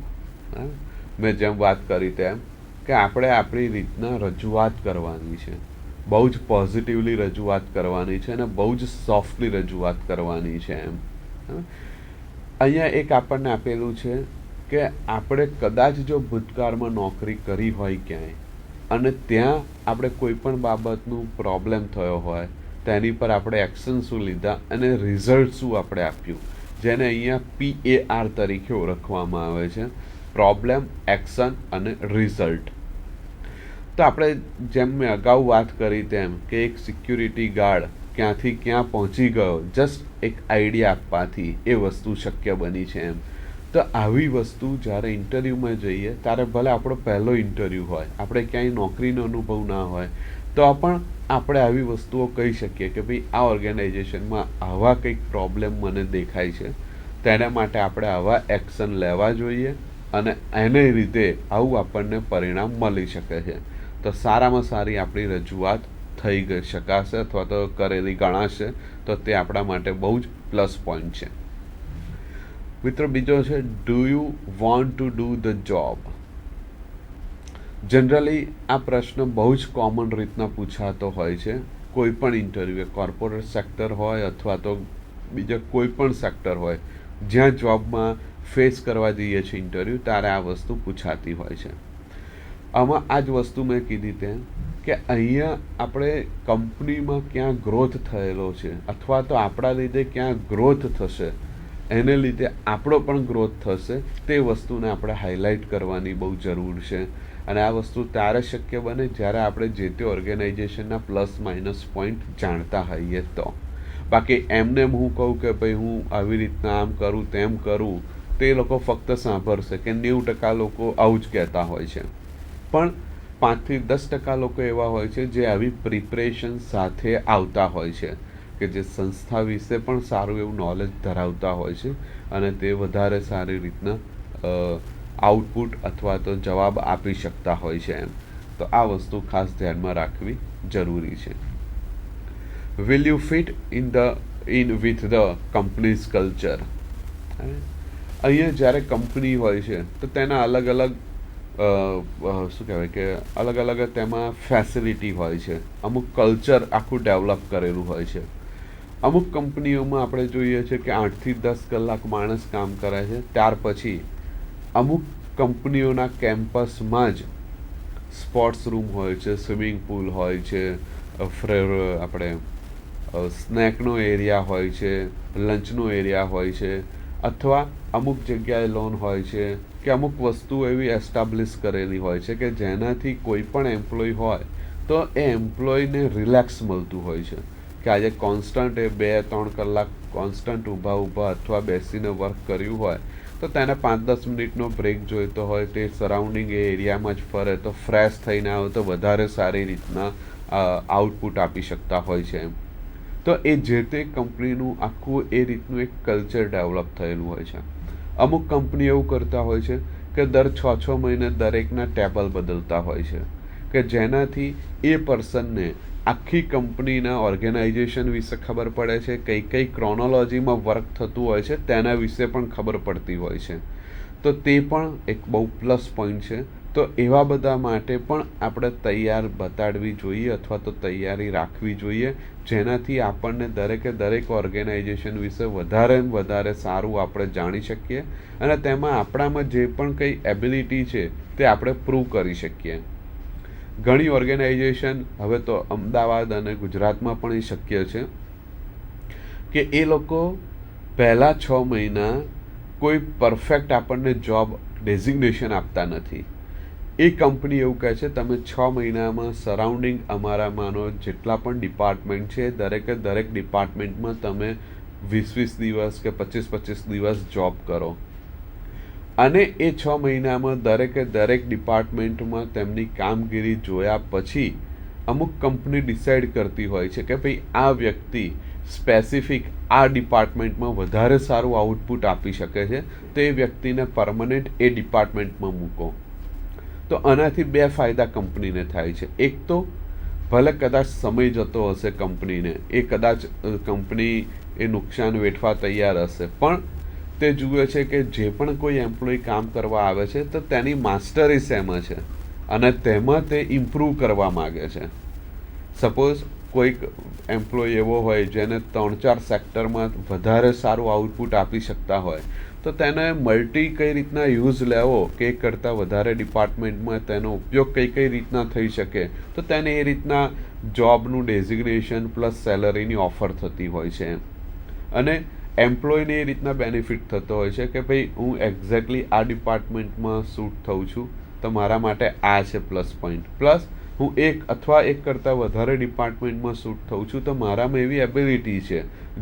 મેં જેમ વાત કરી તેમ કે આપણે આપણી રીતના રજૂઆત કરવાની છે, બહુ જ પોઝિટિવલી રજૂઆત કરવાની છે અને બહુ જ સોફ્ટલી રજૂઆત કરવાની છે એમ. અહીંયા એક આપણને આપેલું છે કે આપણે કદાચ જો ભૂતકાળમાં નોકરી કરી હોય ક્યાંય અને ત્યાં આપણે કોઈ પણ બાબતનું પ્રોબ્લેમ થયો હોય, તેની પર આપણે એક્શન શું લીધા અને રિઝલ્ટ શું આપણે આપ્યું, જેને અહીંયા PAR તરીકે ઓળખવામાં આવે છે, પ્રોબ્લેમ, એક્શન અને રિઝલ્ટ. તો આપણે જેમ મેં અગાઉ વાત કરી તેમ કે એક સિક્યુરિટી ગાર્ડ ક્યાંથી ક્યાં પહોંચી ગયો જસ્ટ એક આઈડિયા આપવાથી એ વસ્તુ શક્ય બની છે એમ. તો આવી વસ્તુ જ્યારે ઇન્ટરવ્યૂમાં જઈએ ત્યારે ભલે આપણો પહેલો ઇન્ટરવ્યૂ હોય, આપણે ક્યાંય નોકરીનો અનુભવ ના હોય, તો પણ આપણે આવી વસ્તુઓ કહી શકીએ કે ભાઈ આ ઓર્ગેનાઇઝેશનમાં આવા કંઈક પ્રોબ્લેમ મને દેખાય છે, તેના માટે આપણે આવા એક્શન લેવા જોઈએ અને એને લીધે આવું આપણને પરિણામ મળી શકે છે. તો સારામાં સારી આપણી રજૂઆત થઈ શકાશે અથવા તો કરેલી ગણાશે, તો તે આપણા માટે બહુ જ પ્લસ પોઈન્ટ છે. મિત્રો, બીજો છે, do you want to do the job? Generally આ પ્રશ્ન બહુ જ કોમન રીતના પૂછાતો હોય છે કોઈ પણ ઇન્ટરવ્યૂ, કોર્પોરેટ સેક્ટર હોય અથવા તો બીજા કોઈ પણ સેક્ટર હોય, જ્યાં જોબમાં ફેસ કરવા જઈએ છીએ ઇન્ટરવ્યૂ, ત્યારે આ વસ્તુ પૂછાતી હોય છે. આમાં આ જ વસ્તુ મેં કીધી તેમ કે અહીંયા આપણે કંપનીમાં ક્યાં ગ્રોથ થયેલો છે અથવા તો આપણા લીધે ક્યાં ગ્રોથ થશે, એને લીધે આપણો પણ ગ્રોથ થશે, તે વસ્તુને આપણે હાઇલાઇટ કરવાની બહુ જરૂર છે. અને આ વસ્તુ ત્યારે શક્ય બને જ્યારે આપણે જે તે ઓર્ગેનાઇઝેશનના પ્લસ માઇનસ પોઈન્ટ જાણતા હોઈએ તો. બાકી એમને હું કહું કે ભાઈ હું આવી રીતના આમ કરું તેમ કરું, તે લોકો ફક્ત સાંભળશે કે 90% લોકો આવું જ કહેતા હોય છે, પણ 5 થી 10% લોકો એવા હોય છે જે આવી પ્રિપરેશન સાથે આવતા હોય છે, કે જે સંસ્થા વિશે પણ સારું એવું નોલેજ ધરાવતા હોય છે અને તે વધારે સારી રીતના આઉટપુટ અથવા તો જવાબ આપી શકતા હોય છે એમ. તો આ વસ્તુ ખાસ ધ્યાનમાં રાખવી જરૂરી છે. Will you fit in with the companies culture? અહીંયા જ્યારે કંપની હોય છે તો તેના અલગ અલગ શું કહેવાય કે અલગ અલગ તેમાં ફેસિલિટી હોય છે, અમુક કલ્ચર આખું ડેવલપ કરેલું હોય છે. અમુક કંપનીઓમાં આપણે જોઈએ છીએ કે 8 થી 10 કલાક માણસ કામ કરે છે, ત્યાર પછી અમુક કંપનીઓના કેમ્પસમાં જ સ્પોર્ટ્સ રૂમ હોય છે, સ્વિમિંગ પુલ હોય છે, આપણે સ્નેકનો એરિયા હોય છે, લંચનો એરિયા હોય છે, અથવા અમુક જગ્યાએ લોન હોય છે કે અમુક વસ્તુ એવી એસ્ટાબ્લિશ કરેલી હોય છે કે જેનાથી કોઈ પણ એમ્પ્લોય હોય તો એ એમ્પ્લોયને રિલેક્સ મળતું હોય છે કે આજે કોન્સ્ટન્ટ એ 2-3 કલાક કોન્સ્ટન્ટ ઊભા અથવા બેસીને વર્ક કર્યું હોય તો તેને 5-10 મિનિટનો બ્રેક જોઈતો હોય, તે સરાઉન્ડિંગ એ એરિયામાં જ ફરે તો ફ્રેશ થઈને આવે તો વધારે સારી રીતના આઉટપુટ આપી શકતા હોય છે એમ. તો એ જે તે કંપનીનું આખું એ રીતનું એક કલ્ચર ડેવલપ થયેલું હોય છે. અમુક કંપની એવું કરતા હોય છે કે દર 6-6 મહિને દરેકના ટેબલ બદલતા હોય છે કે જેનાથી એ પર્સનને આખી કંપનીના ઓર્ગેનાઇઝેશન વિશે ખબર પડે છે, કઈ ક્રોનોલોજીમાં વર્ક થતું હોય છે તેના વિશે પણ ખબર પડતી હોય છે. તો તે પણ એક બહુ પ્લસ પોઈન્ટ છે. તો એવા બધા માટે પણ આપણે તૈયાર બતાડવી જોઈએ અથવા તો તૈયારી રાખવી જોઈએ, જેનાથી આપણને દરેક ઓર્ગેનાઇઝેશન વિશે વધારે સારું આપણે જાણી શકીએ અને તેમાં આપણામાં જે પણ કંઈ એબિલિટી છે તે આપણે પ્રૂવ કરી શકીએ. ઘણી ઓર્ગેનાઇઝેશન હવે તો અમદાવાદ અને ગુજરાતમાં પણ એ શક્ય છે કે એ લોકો પહેલા 6 મહિના કોઈ પરફેક્ટ આપણને જોબ ડેઝિગ્નેશન આપતા નથી. એ કંપની એવું કહે છે તમે 6 મહિનામાં સરાઉન્ડિંગ અમારા માનો જેટલા પણ ડિપાર્ટમેન્ટ છે દરેક ડિપાર્ટમેન્ટમાં તમે 20 દિવસ કે 25 દિવસ જોબ કરો અને એ 6 મહિનામાં દરેક ડિપાર્ટમેન્ટમાં તેમની કામગીરી જોયા પછી અમુક કંપની ડિસાઇડ કરતી હોય છે કે ભાઈ આ વ્યક્તિ સ્પેસિફિક આ ડિપાર્ટમેન્ટમાં વધારે સારું આઉટપુટ આપી શકે છે તો એ વ્યક્તિને પરમનન્ટ એ ડિપાર્ટમેન્ટમાં મૂકો. તો આનાથી 2 ફાયદા કંપનીને થાય છે. એક તો ભલે કદાચ સમય જતો હશે કંપનીને, એ કદાચ કંપની એ નુકસાન વેઠવા તૈયાર હશે, પણ તે જુએ છે કે જે પણ કોઈ એમ્પ્લોય કામ કરવા આવે છે તો તેની માસ્ટરી શેમાં છે અને તેમાં તે ઇમ્પ્રૂવ કરવા માગે છે. સપોઝ કોઈક એમ્પ્લોય એવો હોય જેને 3-4 સેક્ટરમાં વધારે સારું આઉટપુટ આપી શકતા હોય તો તેને મલ્ટી કઈ રીતના યુઝ લેવો કે કરતાં વધારે ડિપાર્ટમેન્ટમાં તેનો ઉપયોગ કઈ રીતના થઈ શકે તો તેને એ રીતના જોબનું ડેઝિગ્નેશન પ્લસ સેલરીની ઓફર થતી હોય છે. અને એમ્પ્લોયને એ રીતના બેનિફિટ થતો હોય છે કે ભાઈ હું એક્ઝેક્ટલી આ ડિપાર્ટમેન્ટમાં સૂટ થઉં છું તો મારા માટે આ છે પ્લસ પોઈન્ટ, પ્લસ હું એક કરતાં વધારે ડિપાર્ટમેન્ટમાં સૂટ થઉં છું તો મારામાં એવી એબિલિટી છે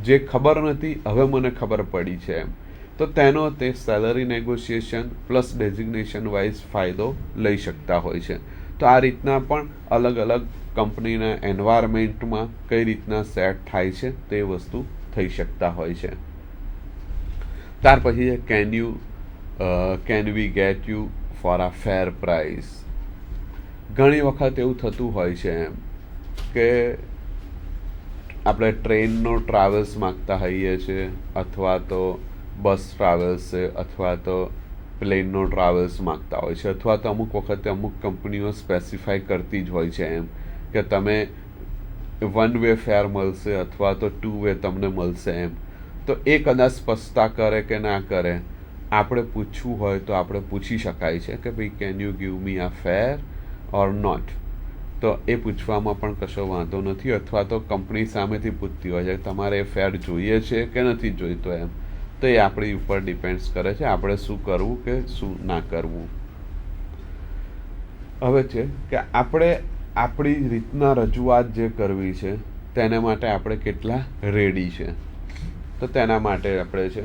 જે ખબર નથી હવે મને ખબર પડી છે એમ. તો તેનો તે salary negotiation plus designation wise ફાયદો લઈ શકતા હોય છે. તો આ રીતના પણ અલગ કંપનીના એન્વાયરમેન્ટમાં કઈ રીતના સેટ થાય છે તે વસ્તુ થઈ શકતા હોય છે. ત્યાર પછી can we get you for a fair price. ઘણી વખત એવું થતું હોય છે એમ કે આપણે ટ્રેનનો ટ્રાવેલ્સ માગતા હોઈએ છીએ અથવા તો બસ ટ્રાવેલ્સ છે અથવા તો પ્લેનનો ટ્રાવેલ્સ માગતા હોય છે અથવા તો અમુક વખતે અમુક કંપનીઓ સ્પેસિફાઈ કરતી જ હોય છે એમ કે તમે 1 વે ફેર મળશે અથવા તો 2 વે તમને મળશે એમ. તો એ કદાચ સ્પષ્ટતા કરે કે ના કરે, આપણે પૂછવું હોય તો આપણે પૂછી શકાય છે કે ભાઈ can you give me a fair or not. તો એ પૂછવામાં પણ કશો વાંધો નથી અથવા તો કંપની સામેથી પૂછતી હોય છે તમારે એ ફેર જોઈએ છે કે નથી જોઈતો એમ. તો એ આપણી ઉપર ડિપેન્ડ્સ કરે છે આપણે શું કરવું કે શું ના કરવું. હવે છે કે આપણે આપણી રીતના રજૂઆત જે કરવી છે તેના માટે આપણે કેટલા રેડી છે. તો તેના માટે આપણે છે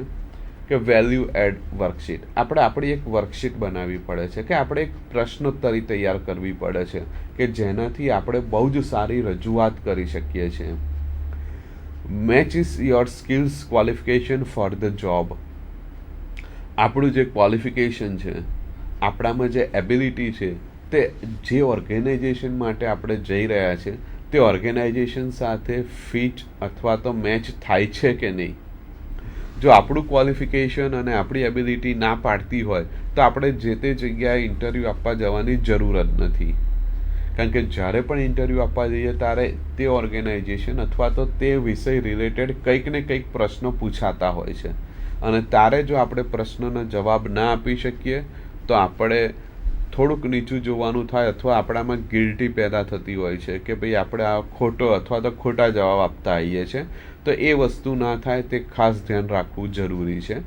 કે વેલ્યુ એડ વર્કશીટ. આપણે આપણી એક વર્કશીટ બનાવવી પડે છે કે આપણે એક પ્રશ્નોત્તરી તૈયાર કરવી પડે છે કે જેનાથી આપણે બહુ જ સારી રજૂઆત કરી શકીએ છીએ. Matches your skills qualification for the job. આપણું જે ક્વોલિફિકેશન છે, આપણામાં જે એબિલિટી છે તે જે ઓર્ગેનાઇઝેશન માટે આપણે જઈ રહ્યા છે તે ઓર્ગેનાઇઝેશન સાથે ફિટ અથવા તો મેચ થાય છે કે નહીં. જો આપણું ક્વોલિફિકેશન અને આપણી એબિલિટી ના પાડતી હોય તો આપણે જે તે જગ્યાએ ઇન્ટરવ્યૂ આપવા જવાની જરૂર જ નથી. કારણ કે જ્યારે પણ ઇન્ટરવ્યૂ આપવા જઈએ ત્યારે તે ઓર્ગેનાઇઝેશન અથવા તો તે વિષય રિલેટેડ કંઈક ને કંઈક પ્રશ્નો પૂછાતા હોય છે અને ત્યારે જો આપણે પ્રશ્નનો જવાબ ના આપી શકીએ તો આપણે થોડુંક નીચું જોવાનું થાય અથવા આપણામાં ગિલ્ટી પેદા થતી હોય છે કે ભાઈ આપણે આ ખોટો અથવા તો ખોટા જવાબ આપતા આવીએ છીએ, તો એ વસ્તુ ના થાય તે ખાસ ધ્યાન રાખવું જરૂરી છે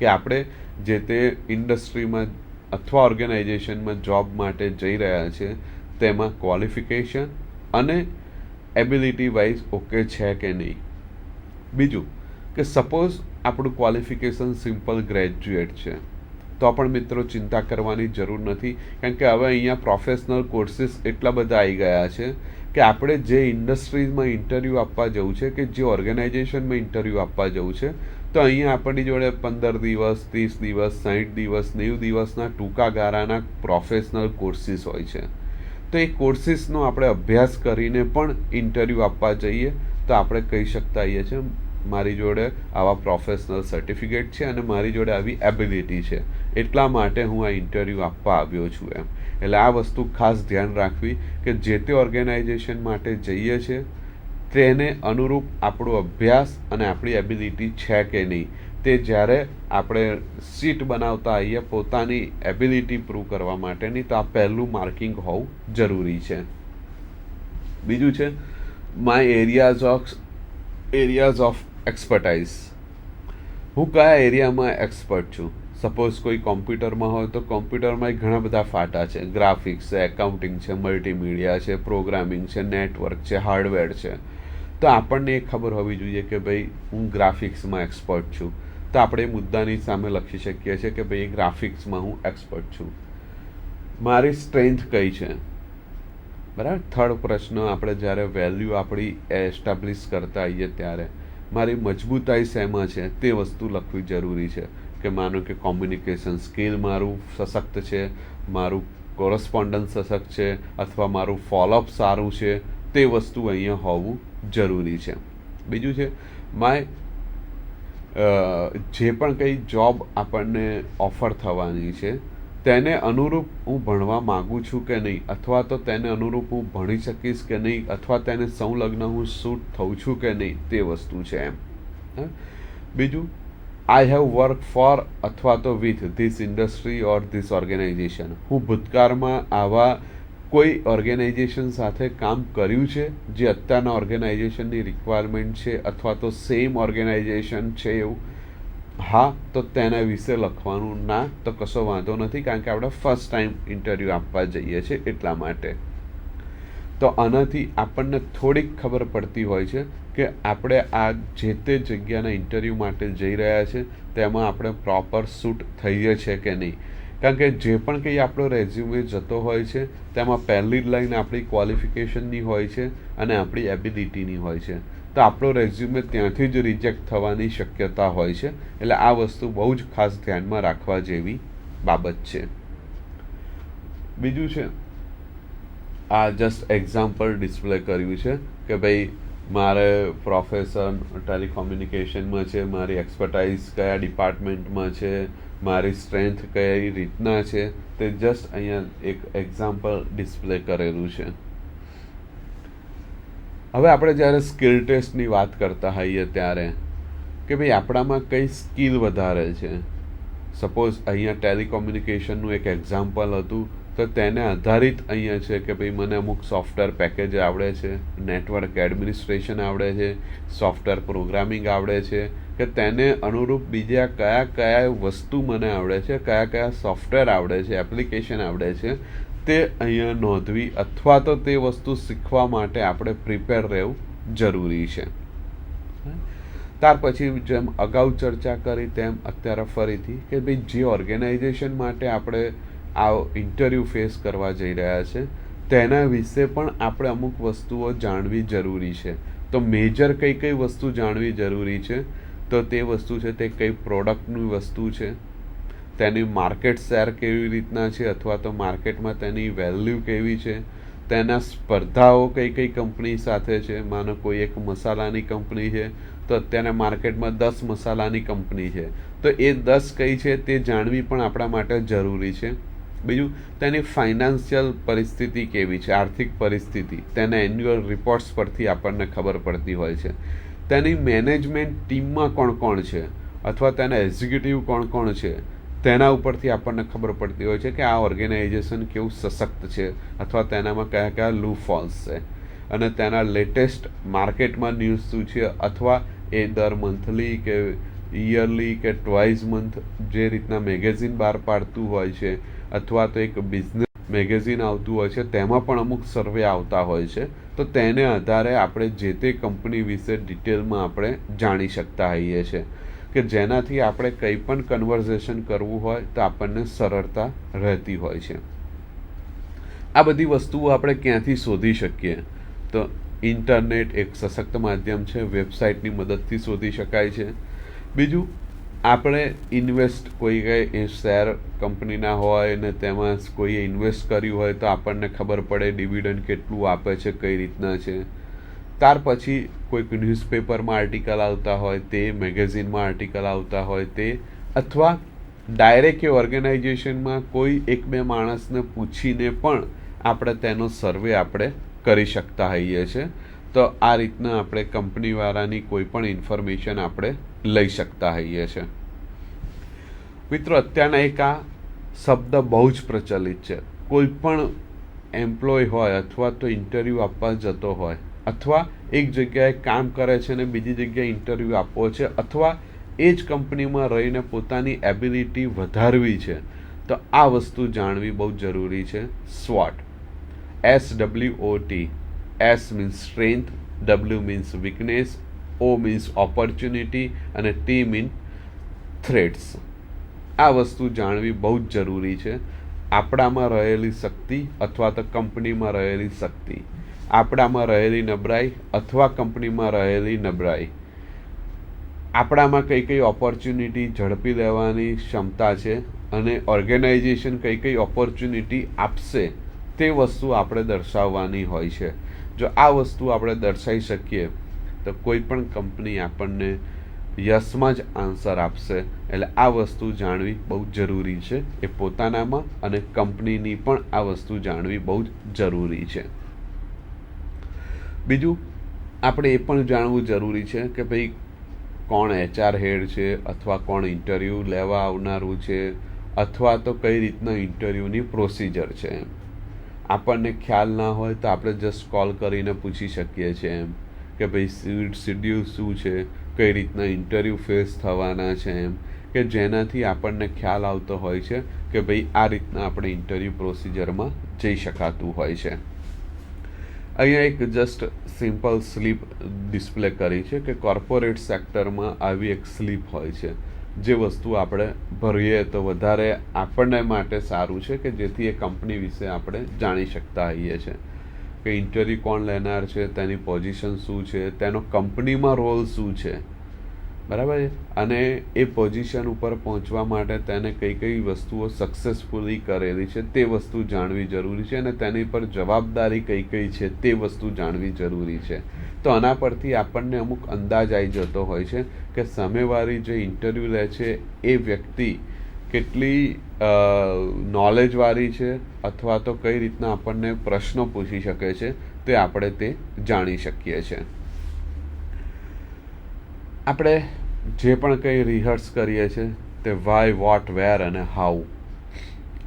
કે આપણે જે તે ઇન્ડસ્ટ્રીમાં અથવા ઓર્ગેનાઇઝેશનમાં જોબ માટે જઈ રહ્યા છે તેમાં ક્વોલિફિકેશન અને એબિલિટી વાઇઝ ઓકે છે કે નહીં. બીજું કે સપોઝ આપણું ક્વોલિફિકેશન સિમ્પલ ગ્રેજ્યુએટ છે તો પણ મિત્રો ચિંતા કરવાની જરૂર નથી, કારણ કે હવે અહીંયા પ્રોફેશનલ કોર્સીસ એટલા બધા આવી ગયા છે કે આપણે જે ઇન્ડસ્ટ્રીઝમાં ઇન્ટરવ્યૂ આપવા જવું છે કે જે ઓર્ગેનાઇઝેશનમાં ઇન્ટરવ્યૂ આપવા જવું છે તો અહીંયા આપણી જોડે 15 દિવસ, 30 દિવસ, 60 દિવસ, 90 દિવસના ટૂંકા ગાળાના પ્રોફેશનલ કોર્સીસ હોય છે. તો એ કોર્સીસનો આપણે અભ્યાસ કરીને પણ ઇન્ટરવ્યૂ આપવા જઈએ તો આપણે કહી શકતા હોઈએ છીએ મારી જોડે આવા પ્રોફેશનલ સર્ટિફિકેટ છે અને મારી જોડે આવી એબિલિટી છે, એટલા માટે હું આ ઇન્ટરવ્યૂ આપવા આવ્યો છું એમ. એટલે આ વસ્તુ ખાસ ધ્યાન રાખવી કે જે તે ઓર્ગેનાઇઝેશન માટે જઈએ છીએ તેને અનુરૂપ આપણો અભ્યાસ અને આપણી એબિલિટી છે કે નહીં તે જ્યારે આપણે સીટ બનાવતા આવીએ પોતાની એબિલિટી પ્રૂવ કરવા માટેની, તો આ પહેલું માર્કિંગ હોવું જરૂરી છે. બીજું છે માય એરિયાઝ ઓફ એક્સપર્ટાઇઝ. હું કયા એરિયામાં એક્સપર્ટ છું. સપોઝ કોઈ કોમ્પ્યુટરમાં હોય તો કોમ્પ્યુટરમાં ઘણા બધા ફાટા છે, ગ્રાફિક્સ છે, એકાઉન્ટિંગ છે, મલ્ટીમીડિયા છે, પ્રોગ્રામિંગ છે, નેટવર્ક છે, હાર્ડવેર છે. તો આપણને એ ખબર હોવી જોઈએ કે ભાઈ હું ગ્રાફિક્સમાં એક્સપર્ટ છું, તો આપણે એ મુદ્દાની સામે લખી શકીએ છીએ કે ભાઈ ગ્રાફિક્સમાં હું એક્સપર્ટ છું. મારી સ્ટ્રેન્થ કઈ છે, બરાબર. થર્ડ પ્રશ્ન, આપણે જ્યારે વેલ્યુ આપણી એસ્ટાબ્લિશ કરતા હોઈએ ત્યારે મારી મજબૂતાઈ શેમાં છે તે વસ્તુ લખવી જરૂરી છે. કે માનો કે કોમ્યુનિકેશન સ્કિલ મારું સશક્ત છે, મારું કોરસ્પોન્ડન્સ સશક્ત છે, અથવા મારું ફોલોઅપ સારું છે, તે વસ્તુ અહીંયા હોવું જરૂરી છે. બીજું છે માય જે પણ કંઈ જોબ આપણને ઓફર થવાની છે તેને અનુરૂપ હું ભણવા માગું છું કે નહીં, અથવા તો તેને અનુરૂપ હું ભણી શકીશ કે નહીં, અથવા તેને સંલગ્ન હું શૂટ થઉં છું કે નહીં, તે વસ્તુ છે એમ. બીજું આઈ હેવ વર્ક ફોર અથવા તો with this industry or this organisation. હું ભૂતકાળમાં આવા કોઈ ઓર્ગેનાઇઝેશન સાથે કામ કર્યું છે જે અત્યારના ઓર્ગેનાઇઝેશનની રિક્વાયરમેન્ટ છે અથવા તો સેમ ઓર્ગેનાઇઝેશન છે એવું. હા, તો તેના વિશે લખવાનું. ના તો કશો વાંધો નથી, કારણ કે આપણે ફર્સ્ટ ટાઈમ ઇન્ટરવ્યૂ આપવા જઈએ છીએ એટલા માટે. તો આનાથી આપણને થોડીક ખબર પડતી હોય છે કે આપણે આ જે તે જગ્યાના ઇન્ટરવ્યૂ માટે જઈ રહ્યા છે તેમાં આપણે પ્રોપર શૂટ થઈએ છે કે નહીં. કારણ કે જે પણ કંઈ આપણો રેઝ્યુમે જતો હોય છે તેમાં પહેલી જ લાઈન આપણી ક્વોલિફિકેશનની હોય છે અને આપણી એબિલિટીની હોય છે. તો આપણો રેઝ્યુમે ત્યાંથી જ રિજેક્ટ થવાની શક્યતા હોય છે. એટલે આ વસ્તુ બહુ જ ખાસ ધ્યાનમાં રાખવા જેવી બાબત છે. બીજું છે આ જસ્ટ એક્ઝામ્પલ ડિસ્પ્લે કર્યું છે કે ભાઈ મારે પ્રોફેશન ટેલિકોમ્યુનિકેશનમાં છે, મારી એક્સપર્ટાઇઝ કયા ડિપાર્ટમેન્ટમાં છે, મારી સ્ટ્રેન્થ કઈ રીતના છે, તે જસ્ટ અહીંયા એક એક્ઝામ્પલ ડિસ્પ્લે કરેલું છે. હવે આપણે જ્યારે સ્કિલ ટેસ્ટની વાત કરતા હોઈએ ત્યારે કે ભાઈ આપણામાં કઈ સ્કિલ વધારે છે. સપોઝ અહીંયા ટેલિકોમ્યુનિકેશનનું એક એક્ઝામ્પલ હતું, તો તેને આધારિત અહીંયા છે કે ભાઈ મને અમુક સોફ્ટવેર પેકેજ આવડે છે, નેટવર્ક એડમિનિસ્ટ્રેશન આવડે છે, સોફ્ટવેર પ્રોગ્રામિંગ આવડે છે, કે તેને અનુરૂપ બીજા કયા કયા વસ્તુ મને આવડે છે, કયા કયા સોફ્ટવેર આવડે છે, એપ્લિકેશન આવડે છે, તે અહીંયા નોંધવી અથવા તો તે વસ્તુ શીખવા માટે આપણે પ્રિપેર રહેવું જરૂરી છે. ત્યાર પછી જેમ અગાઉ ચર્ચા કરી તેમ અત્યારે ફરીથી કે ભાઈ જે ઓર્ગેનાઇઝેશન માટે આપણે આ ઇન્ટરવ્યૂ ફેસ કરવા જઈ રહ્યા છે તેના વિશે પણ આપણે અમુક વસ્તુઓ જાણવી જરૂરી છે. તો મેજર કઈ કઈ વસ્તુ જાણવી જરૂરી છે, તો તે વસ્તુ છે તે કઈ પ્રોડક્ટની વસ્તુ છે, તેની માર્કેટ શેર કેવી રીતના છે અથવા તો માર્કેટમાં તેની વેલ્યુ કેવી છે, તેના સ્પર્ધાઓ કઈ કઈ કંપની સાથે છે. માનો કોઈ એક મસાલાની કંપની છે તો અત્યારે માર્કેટમાં 10 મસાલાની કંપની છે, તો એ 10 કઈ છે તે જાણવી પણ આપણા માટે જરૂરી છે. બીજું તેની ફાઇનાન્શિયલ પરિસ્થિતિ કેવી છે, આર્થિક પરિસ્થિતિ તેના એન્યુઅલ રિપોર્ટ્સ પરથી આપણને ખબર પડતી હોય છે. તેની મેનેજમેન્ટ ટીમમાં કોણ કોણ છે અથવા તેના એક્ઝિક્યુટિવ કોણ કોણ છે તેના ઉપરથી આપણને ખબર પડતી હોય છે કે આ ઓર્ગેનાઇઝેશન કેવું સશક્ત છે અથવા તેનામાં કયા કયા લૂપહોલ્સ છે અને તેના લેટેસ્ટ માર્કેટમાં ન્યૂઝ શું છે અથવા એ દર મંથલી કે યરલી કે ટ્વાઇસ મંથ જે રીતના મેગેઝિન બહાર પાડતું હોય છે અથવા તો એક બિઝનેસ મેગેઝિન આવતું હોય છે તેમાં પણ અમુક સર્વે આવતા હોય છે, તો તેને આધારે આપણે જે તે કંપની વિશે ડિટેલમાં આપણે જાણી શકતા હોઈએ છીએ કે જેનાથી આપણે કંઈ પણ કન્વર્ઝેશન કરવું હોય તો આપણને સરળતા રહેતી હોય છે. આ બધી વસ્તુઓ આપણે ક્યાંથી શોધી શકીએ? તો ઇન્ટરનેટ એક સશક્ત માધ્યમ છે, વેબસાઇટની મદદથી શોધી શકાય છે. બીજું, આપણે ઇન્વેસ્ટ કોઈ કંઈ શેર કંપનીના હોય ને તેમાં કોઈએ ઇન્વેસ્ટ કર્યું હોય તો આપણને ખબર પડે ડિવિડન્ડ કેટલું આપે છે, કઈ રીતના છે. ત્યાર પછી કોઈક ન્યૂઝપેપરમાં આર્ટિકલ આવતા હોય તે, મેગેઝિનમાં આર્ટિકલ આવતા હોય તે, અથવા ડાયરેક્ટ એ ઓર્ગેનાઇઝેશનમાં કોઈ એક બે માણસને પૂછીને પણ આપણે તેનો સર્વે આપણે કરી શકતા હોઈએ છીએ. તો આ રીતના આપણે કંપનીવાળાની કોઈ પણ ઇન્ફોર્મેશન આપણે લઈ શકતા હોઈએ છીએ. મિત્રો, અત્યારના એક આ શબ્દ બહુ જ પ્રચલિત છે. કોઈ પણ એમ્પ્લોય હોય અથવા તો ઇન્ટરવ્યૂ આપવા જતો હોય અથવા એક જગ્યાએ કામ કરે છે ને બીજી જગ્યાએ ઇન્ટરવ્યૂ આપવો છે અથવા એ જ કંપનીમાં રહીને પોતાની એબિલિટી વધારવી છે, તો આ વસ્તુ જાણવી બહુ જરૂરી છે. SWOT, SWOT. S means strength, W means weakness, O means opportunity અને T means threats. આ વસ્તુ જાણવી બહુ જ જરૂરી છે. આપણામાં રહેલી શક્તિ અથવા તો કંપનીમાં રહેલી શક્તિ, આપણામાં રહેલી નબળાઈ અથવા કંપનીમાં રહેલી નબળાઈ, આપણામાં કઈ કઈ ઓપોર્ચ્યુનિટી ઝડપી લેવાની ક્ષમતા છે અને ઓર્ગેનાઇઝેશન કઈ કઈ ઓપોર્ચ્યુનિટી આપશે તે વસ્તુ આપણે દર્શાવવાની હોય છે. જો આ વસ્તુ આપણે દર્શાવી શકીએ તો કોઈ પણ કંપની આપણને યસમાં જ આન્સર આપશે. એટલે આ વસ્તુ જાણવી બહુ જરૂરી છે, એ પોતાનામાં અને કંપનીની પણ આ વસ્તુ જાણવી બહુ જ જરૂરી છે. બીજું, આપણે એ પણ જાણવું જરૂરી છે કે ભાઈ કોણ HR હેડ છે અથવા કોણ ઇન્ટરવ્યૂ લેવા આવનારું છે અથવા તો કઈ રીતના ઇન્ટરવ્યૂની પ્રોસિજર છે. એમ આપણને ખ્યાલ ના હોય તો આપણે જસ્ટ કોલ કરીને પૂછી શકીએ છીએ એમ કે ભાઈ શિડ્યુલ શું છે, કઈ રીતના ઇન્ટરવ્યૂ ફેસ થવાના છે, એમ કે જેનાથી આપણને ખ્યાલ આવતો હોય છે કે ભાઈ આ રીતના આપણે ઇન્ટરવ્યૂ પ્રોસિજરમાં જઈ શકાતું હોય છે. અહીંયા એક જસ્ટ સિમ્પલ સ્લીપ ડિસ્પ્લે કરી છે કે કોર્પોરેટ સેક્ટરમાં આવી એક સ્લીપ હોય છે, જે વસ્તુ આપણે ભરીએ તો વધારે આપણને માટે સારું છે કે જેથી એ કંપની વિશે આપણે જાણી શકતા હોઈએ છીએ કે ઇન્ટરવ્યૂ કોણ લેનાર છે, તેની પોઝિશન શું છે, તેનો કંપનીમાં રોલ શું છે, બરાબર છે, અને એ પોઝિશન ઉપર પહોંચવા માટે તેને કઈ કઈ વસ્તુઓ સક્સેસફુલી કરેલી છે તે વસ્તુ જાણવી જરૂરી છે અને તેની પર જવાબદારી કઈ કઈ છે તે વસ્તુ જાણવી જરૂરી છે. તો આના પરથી આપણને અમુક અંદાજ આવી જતો હોય છે કે સામેવાળી જે ઇન્ટરવ્યૂ લે છે એ વ્યક્તિ કેટલી નોલેજવાળી છે અથવા તો કઈ રીતના આપણને પ્રશ્નો પૂછી શકે છે તે આપણે તે જાણી શકીએ છીએ. આપણે જે પણ કંઈ રિહર્સ કરીએ છીએ તે વાય, વોટ, વેર અને હાઉ.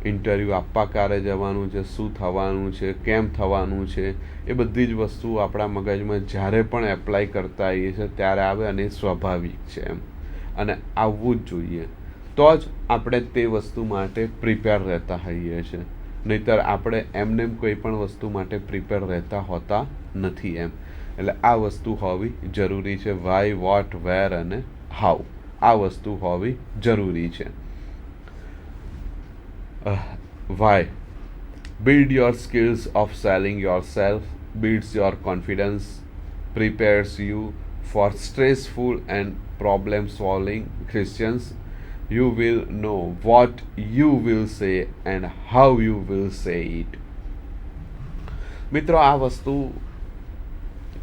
ઇન્ટરવ્યૂ આપવા ક્યારે જવાનું છે, શું થવાનું છે, કેમ થવાનું છે, એ બધી જ વસ્તુ આપણા મગજમાં જ્યારે પણ એપ્લાય કરતા આવીએ છીએ ત્યારે આવે અને એ સ્વાભાવિક છે એમ અને આવવું જ જોઈએ. તો જ આપણે તે વસ્તુ માટે પ્રિપેર રહેતા હોઈએ છીએ. નહીંતર આપણે એમને કોઈ પણ વસ્તુ માટે પ્રિપેર રહેતા હોતા નથી એમ. એટલે આ વસ્તુ હોવી જરૂરી છે. વાય, વોટ, વેર અને હાઉ આ વસ્તુ હોવી જરૂરી છે. Why? Build your skills of selling yourself, builds your confidence, prepares you for stressful and problem solving questions. You will know what you will say and how you will say it. મિત્રો, આ વસ્તુ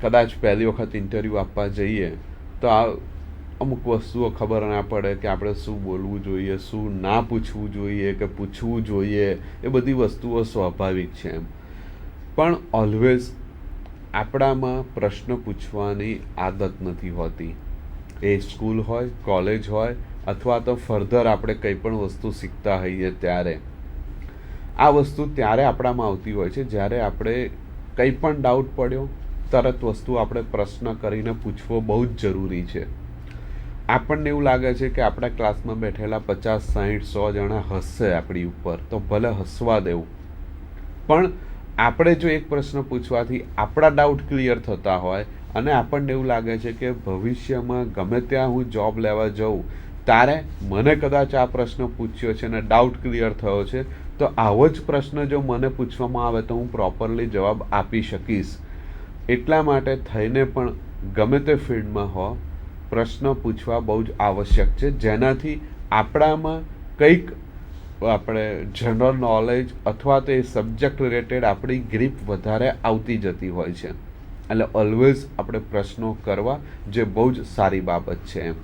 કદાચ પહેલી વખત interview આપવા જઈએ તો આ અમુક વસ્તુઓ ખબર ના પડે કે આપણે શું બોલવું જોઈએ, શું ના પૂછવું જોઈએ કે પૂછવું જોઈએ, એ બધી વસ્તુઓ સ્વાભાવિક છે એમ. પણ ઓલવેઝ આપણામાં પ્રશ્ન પૂછવાની આદત નથી હોતી. એ સ્કૂલ હોય, કોલેજ હોય અથવા તો ફર્ધર આપણે કંઈ પણ વસ્તુ શીખતા હોઈએ ત્યારે આ વસ્તુ ત્યારે આપણામાં આવતી હોય છે જ્યારે આપણે કંઈ પણ ડાઉટ પડ્યો તરત વસ્તુ આપણે પ્રશ્ન કરીને પૂછવો બહુ જ જરૂરી છે. આપણને એવું લાગે છે કે આપણા ક્લાસમાં બેઠેલા 50, 60, 100 જણા હસશે આપણી ઉપર, તો ભલે હસવા દેવું, પણ આપણે જો એક પ્રશ્ન પૂછવાથી આપણા ડાઉટ ક્લિયર થતા હોય અને આપણને એવું લાગે છે કે ભવિષ્યમાં ગમે ત્યાં હું જોબ લેવા જાઉં ત્યારે મને કદાચ આ પ્રશ્ન પૂછ્યો છે અને ડાઉટ ક્લિયર થયો છે, તો આવો જ પ્રશ્ન જો મને પૂછવામાં આવે તો હું પ્રોપરલી જવાબ આપી શકીશ. એટલા માટે થઈને પણ ગમે તે ફિલ્ડમાં હો, પ્રશ્ન પૂછવા બહુ જ આવશ્યક છે, જેનાથી આપણામાં કંઈક આપણે જનરલ નોલેજ અથવા તો એ સબ્જેક્ટ રિલેટેડ આપણી ગ્રીપ વધારે આવતી જતી હોય છે. એટલે ઓલવેઝ આપણે પ્રશ્નો કરવા, જે બહુ જ સારી બાબત છે. એમ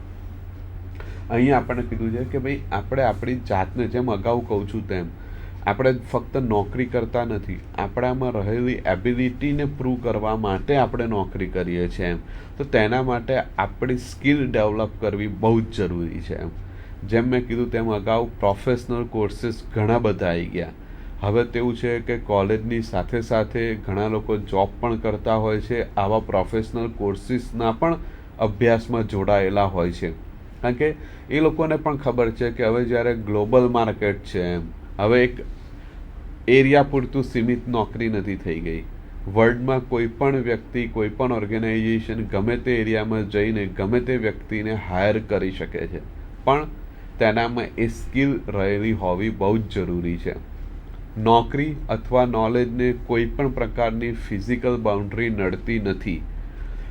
અહીંયા આપણને કીધું છે કે ભાઈ આપણે આપણી જાતને, જેમ અગાઉ કહું છું તેમ, આપણે ફક્ત નોકરી કરતા નથી, આપણામાં રહેલી એબિલિટીને પ્રૂવ કરવા માટે આપણે નોકરી કરીએ છીએ. એમ તો તેના માટે આપણી સ્કિલ ડેવલપ કરવી બહુ જ જરૂરી છે. એમ જેમ મેં કીધું તેમ અગાઉ પ્રોફેશનલ કોર્સીસ ઘણા બધા આવી ગયા. હવે તેવું છે કે કોલેજની સાથે સાથે ઘણા લોકો જોબ પણ કરતા હોય છે, આવા પ્રોફેશનલ કોર્સીસના પણ અભ્યાસમાં જોડાયેલા હોય છે. કારણ કે એ લોકોને પણ ખબર છે કે હવે જ્યારે ગ્લોબલ માર્કેટ છે, એમ હવે એક એરિયા પૂરતું સીમિત નોકરી નથી થઈ ગઈ. વર્લ્ડમાં કોઈ પણ વ્યક્તિ, કોઈ પણ ઓર્ગેનાઇઝેશન ગમે તે એરિયામાં જઈને ગમે તે વ્યક્તિને હાયર કરી શકે છે, પણ તેનામાં એ સ્કિલ રહેલી હોવી બહુ જ જરૂરી છે. નોકરી અથવા નોલેજને કોઈ પણ પ્રકારની ફિઝિકલ બાઉન્ડ્રી નડતી નથી.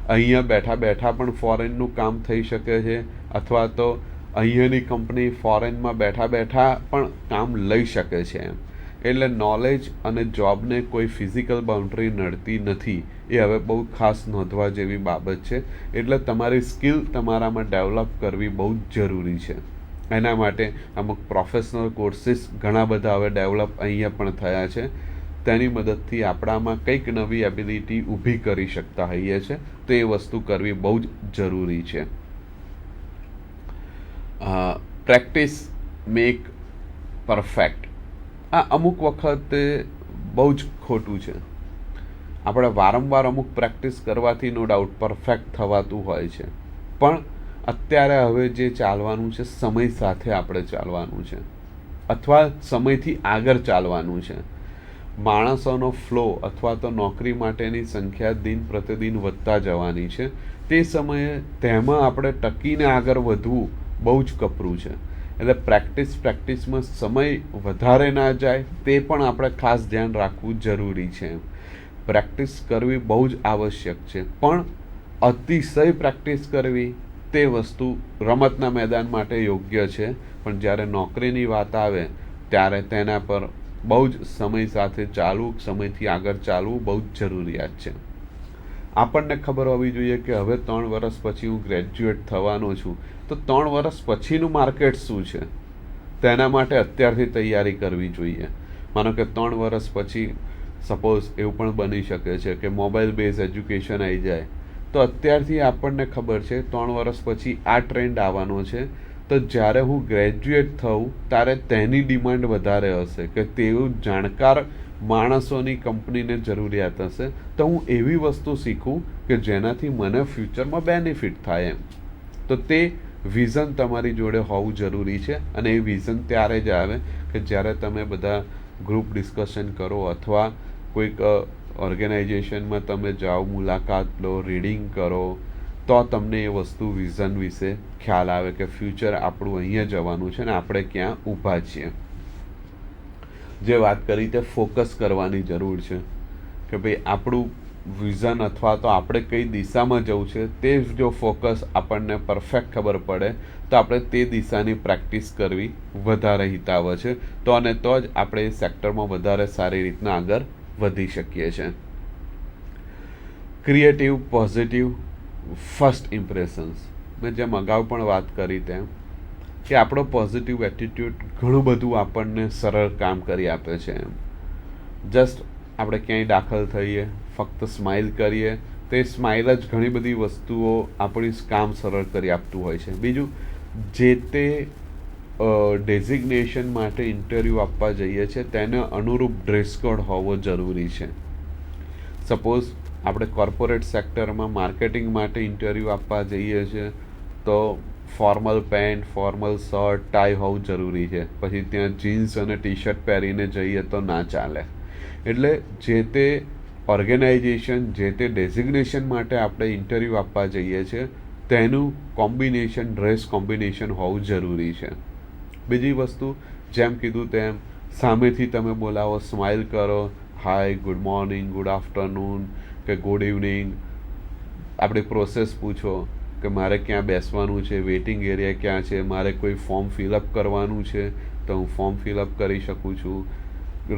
અહીંયા બેઠા બેઠા પણ ફોરેનનું કામ થઈ શકે છે, અથવા તો અહીંયાની કંપની ફોરેનમાં બેઠા બેઠા પણ કામ લઈ શકે છે. એમ એટલે નોલેજ અને જોબને કોઈ ફિઝિકલ બાઉન્ડ્રી નડતી નથી. એ હવે બહુ ખાસ નોંધવા જેવી બાબત છે. એટલે તમારી સ્કિલ તમારામાં ડેવલપ કરવી બહુ જ જરૂરી છે. એના માટે અમુક પ્રોફેશનલ કોર્સીસ ઘણા બધા હવે ડેવલપ અહીંયા પણ થયા છે. તેની મદદથી આપણામાં કંઈક નવી એબિલિટી ઊભી કરી શકતા હોઈએ છે, તો એ વસ્તુ કરવી બહુ જ જરૂરી છે. પ્રેક્ટિસ મેક પરફેક્ટ, આ અમુક વખતે બહુ જ ખોટું છે. આપણે વારંવાર અમુક પ્રેક્ટિસ કરવાથી નો ડાઉટ પરફેક્ટ થવાતું હોય છે, પણ અત્યારે હવે જે ચાલવાનું છે, સમય સાથે આપણે ચાલવાનું છે, અથવા સમયથી આગળ ચાલવાનું છે. માણસોનો ફ્લો અથવા તો નોકરી માટેની સંખ્યા દિન પ્રતિદિન વધતા જવાની છે. તે સમયે તેમાં આપણે ટકીને આગળ વધવું બહુ જ કપરું છે. એટલે પ્રેક્ટિસમાં સમય વધારે ના જાય તે પણ આપણે ખાસ ધ્યાન રાખવું જરૂરી છે. પ્રેક્ટિસ કરવી બહુ જ આવશ્યક છે, પણ અતિશય પ્રેક્ટિસ કરવી તે વસ્તુ રમતના મેદાન માટે યોગ્ય છે, પણ જ્યારે નોકરીની વાત આવે ત્યારે તેના પર બહુ જ સમય સાથે ચાલવું, સમયથી આગળ ચાલવું બહુ જ જરૂરિયાત છે. આપણને ખબર હોવી જોઈએ કે હવે 3 વર્ષ પછી હું ગ્રેજ્યુએટ થવાનો છું, તો 3 વર્ષ પછીનું માર્કેટ શું છે તેના માટે અત્યારથી તૈયારી કરવી જોઈએ. માનો કે 3 વર્ષ પછી સપોઝ એવું પણ બની શકે છે કે મોબાઈલ બેઝ એજ્યુકેશન આવી જાય, તો અત્યારથી આપણને ખબર છે 3 વર્ષ પછી આ ટ્રેન્ડ આવવાનો છે, તો જ્યારે હું ગ્રેજ્યુએટ થઉં ત્યારે તેની ડિમાન્ડ વધારે હશે, કે તેવું જાણકાર માણસોની કંપનીને જરૂરિયાત હશે, તો હું એવી વસ્તુ શીખું કે જેનાથી મને ફ્યુચરમાં બેનિફિટ થાય. એમ તો તે વિઝન તમારી જોડે હોવું જરૂરી છે. અને એ વિઝન ત્યારે જ આવે કે જ્યારે તમે બધા ગ્રુપ ડિસ્કશન કરો અથવા કોઈક ઓર્ગેનાઇઝેશનમાં તમે જાઓ, મુલાકાત લો, રીડિંગ કરો, તો તમને એ વસ્તુ વિઝન વિશે ખ્યાલ આવે કે ફ્યુચર આપણું અહીંયા જવાનું છે ને આપણે ક્યાં ઊભા છીએ. જે વાત કરી તે ફોકસ કરવાની જરૂર છે કે ભાઈ આપણું વિઝન અથવા તો આપણે કઈ દિશામાં જવું છે તે જો ફોકસ આપણને પરફેક્ટ ખબર પડે તો આપણે તે દિશાની પ્રેક્ટિસ કરવી વધારે હિતાવ છે. તો અને તો જ આપણે એ સેક્ટરમાં વધારે સારી રીતના આગળ વધી શકીએ છીએ. ક્રિએટિવ, પોઝિટિવ, ફર્સ્ટ ઇમ્પ્રેશન્સ, મેં જેમ અગાઉ પણ વાત કરી તેમ કે આપણો પોઝિટિવ એટીટ્યૂડ ઘણું બધું આપણને સરળ કામ કરી આપે છે. એમ જસ્ટ આપણે ક્યાંય દાખલ થઈએ, ફક્ત સ્માઇલ કરીએ, તો એ સ્માઇલ જ ઘણી બધી વસ્તુઓ આપણી કામ સરળ કરી આપતું હોય છે. બીજું, જે તે ડેઝિગ્નેશન માટે ઇન્ટરવ્યૂ આપવા જઈએ છીએ તેને અનુરૂપ ડ્રેસ કોડ હોવો જરૂરી છે. સપોઝ આપણે કોર્પોરેટ સેક્ટરમાં માર્કેટિંગ માટે ઇન્ટરવ્યૂ આપવા જઈએ છીએ તો formal pant, formal shirt, tie હોવું જરૂરી છે. પછી ત્યાં જીન્સ અને ટી શર્ટ પહેરીને જઈએ તો ના ચાલે. એટલે જે તે ઓર્ગેનાઇઝેશન, જે તે ડેઝિગ્નેશન માટે આપણે ઇન્ટરવ્યૂ આપવા જઈએ છીએ તેનું કોમ્બિનેશન, ડ્રેસ કોમ્બિનેશન હોવું જરૂરી છે. બીજી વસ્તુ, જેમ કીધું તેમ સામેથી તમે બોલાવો, સ્માઇલ કરો, હાય, ગુડ મોર્નિંગ, ગુડ આફ્ટરનૂન કે ગુડ ઇવનિંગ, આપણી પ્રોસેસ પૂછો કે મારે ક્યાં બેસવાનું છે, વેઇટિંગ એરિયા ક્યાં છે, મારે કોઈ ફોર્મ ફિલઅપ કરવાનું છે તો હું ફોર્મ ફિલઅપ કરી શકું છું.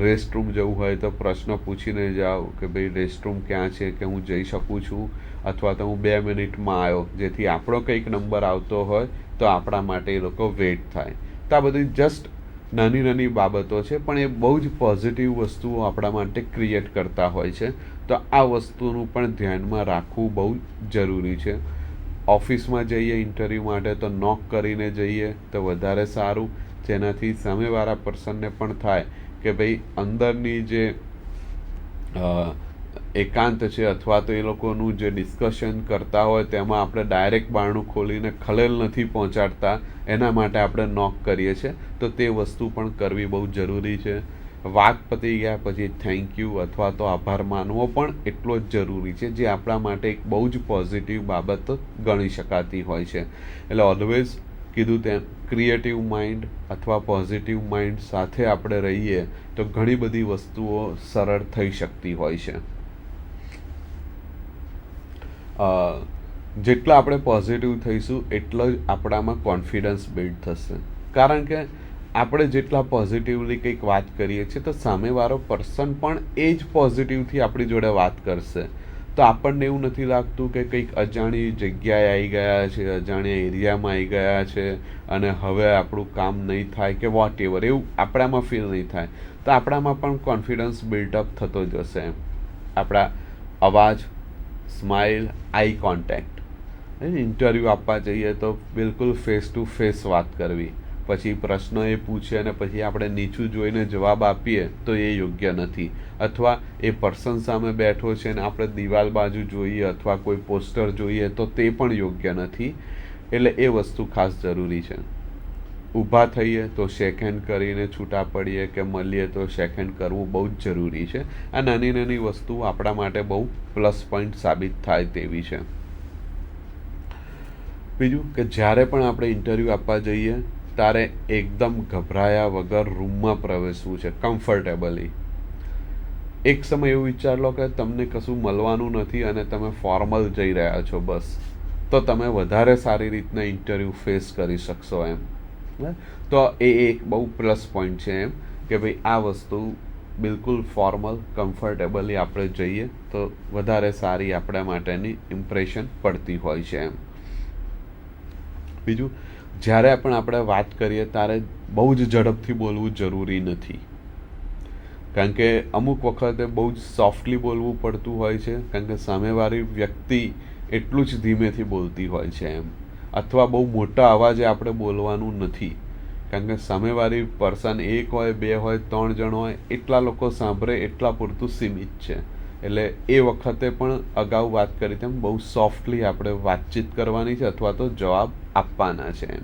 રેસ્ટરૂમ જવું હોય તો પ્રશ્ન પૂછીને જાઓ કે ભાઈ રેસ્ટરૂમ ક્યાં છે, કે હું જઈ શકું છું, અથવા તો હું 2 મિનિટમાં આવ્યો, જેથી આપણો કંઈક નંબર આવતો હોય તો આપણા માટે એ લોકો વેઇટ થાય. તો આ બધી જસ્ટ નાની નાની બાબતો છે, પણ એ બહુ જ પોઝિટિવ વસ્તુઓ આપણા માટે ક્રિએટ કરતા હોય છે. તો આ વસ્તુનું પણ ધ્યાનમાં રાખવું બહુ જરૂરી છે. ઓફિસમાં જઈએ ઇન્ટરવ્યૂ માટે તો નોક કરીને જઈએ તો વધારે સારું, જેનાથી સામેવાળા પર્સનને પણ થાય કે ભાઈ અંદરની જે એકાંત છે અથવા તો એ લોકોનું જે ડિસ્કશન કરતા હોય તેમાં આપણે ડાયરેક્ટ બારણું ખોલીને ખલેલ નથી પહોંચાડતા, એના માટે આપણે નોક કરીએ છીએ. તો તે વસ્તુ પણ કરવી બહુ જરૂરી છે. વાત પતી ગયા પછી થેન્ક યુ અથવા તો આભાર માનવો પણ એટલો જ જરૂરી છે, જે આપણા માટે એક બહુ જ પોઝિટિવ બાબત ગણી શકાતી હોય છે. એટલે ઓલવેઝ કીધું તેમ ક્રિએટિવ માઇન્ડ અથવા પોઝિટિવ માઇન્ડ સાથે આપણે રહીએ તો ઘણી બધી વસ્તુઓ સરળ થઈ શકતી હોય છે. જેટલા આપણે પોઝિટિવ થઈશું એટલો જ આપણામાં કોન્ફિડન્સ બિલ્ડ થશે. કારણ કે આપણે જેટલા પોઝિટિવલી કંઈક વાત કરીએ છીએ તો સામેવાળો પર્સન પણ એ જ પોઝિટિવથી આપણી જોડે વાત કરશે. તો આપણને એવું નથી લાગતું કે કંઈક અજાણી જગ્યાએ આવી ગયા છે, અજાણ્યા એરિયામાં આવી ગયા છે અને હવે આપણું કામ નહીં થાય કે વોટ એવર, એવું આપણામાં ફીલ નહીં થાય. તો આપણામાં પણ કોન્ફિડન્સ બિલ્ડઅપ થતો જશે. એમ આપણા અવાજ, સ્માઇલ, આઈ કોન્ટેક્ટ, ઇન્ટરવ્યૂ આપવા જઈએ તો બિલકુલ ફેસ ટુ ફેસ વાત કરવી. પછી પ્રશ્ન એ પૂછે અને પછી આપણે નીચું જોઈને જવાબ આપીએ તો એ યોગ્ય નથી. અથવા એ પર્સન સામે બેઠો છે અને આપણે દિવાલ બાજુ જોઈએ અથવા કોઈ પોસ્ટર જોઈએ તો તે પણ યોગ્ય નથી. એટલે એ વસ્તુ ખાસ જરૂરી છે. ઊભા થઈએ તો શેક હેન્ડ કરીને છૂટા પડીએ કે મળીએ તો શેક હેન્ડ કરવું બહુ જ જરૂરી છે. આ નાની નાની વસ્તુ આપણા માટે બહુ પ્લસ પોઈન્ટ સાબિત થાય તેવી છે. બીજું કે જ્યારે પણ આપણે ઇન્ટરવ્યૂ આપવા જઈએ તારે એકદમ ગભરાયા વગર રૂમમાં પ્રવેશવું છે, કમ્ફર્ટેબલી. એક સમય એવું વિચાર લો કે તમને કશું મળવાનું નથી અને તમે ફોર્મલ જઈ રહ્યા છો બસ, તો તમે વધારે સારી રીતના ઇન્ટરવ્યૂ ફેસ કરી શકશો એમ. તો એ એક બહુ પ્લસ પોઈન્ટ છે એમ કે ભાઈ આ વસ્તુ બિલકુલ ફોર્મલ, કમ્ફર્ટેબલી આપણે જઈએ તો વધારે સારી આપણા માટેની ઇમ્પ્રેશન પડતી હોય છે એમ. બીજું, જ્યારે પણ આપણે વાત કરીએ ત્યારે બહુ જ ઝડપથી બોલવું જરૂરી નથી. કારણ કે અમુક વખતે બહુ જ સોફ્ટલી બોલવું પડતું હોય છે, કારણ કે સામેવાળી વ્યક્તિ એટલું જ ધીમેથી બોલતી હોય છે એમ. અથવા બહુ મોટા અવાજે આપણે બોલવાનું નથી, કારણ કે સામેવાળી પર્સન 1 હોય, 2 હોય, 3 જણ હોય, એટલા લોકો સાંભળે એટલા પૂરતું સીમિત છે. એટલે એ વખતે પણ અગાઉ વાત કરી તેમ બહુ સોફ્ટલી આપણે વાતચીત કરવાની છે અથવા તો જવાબ આપવાના છે એમ.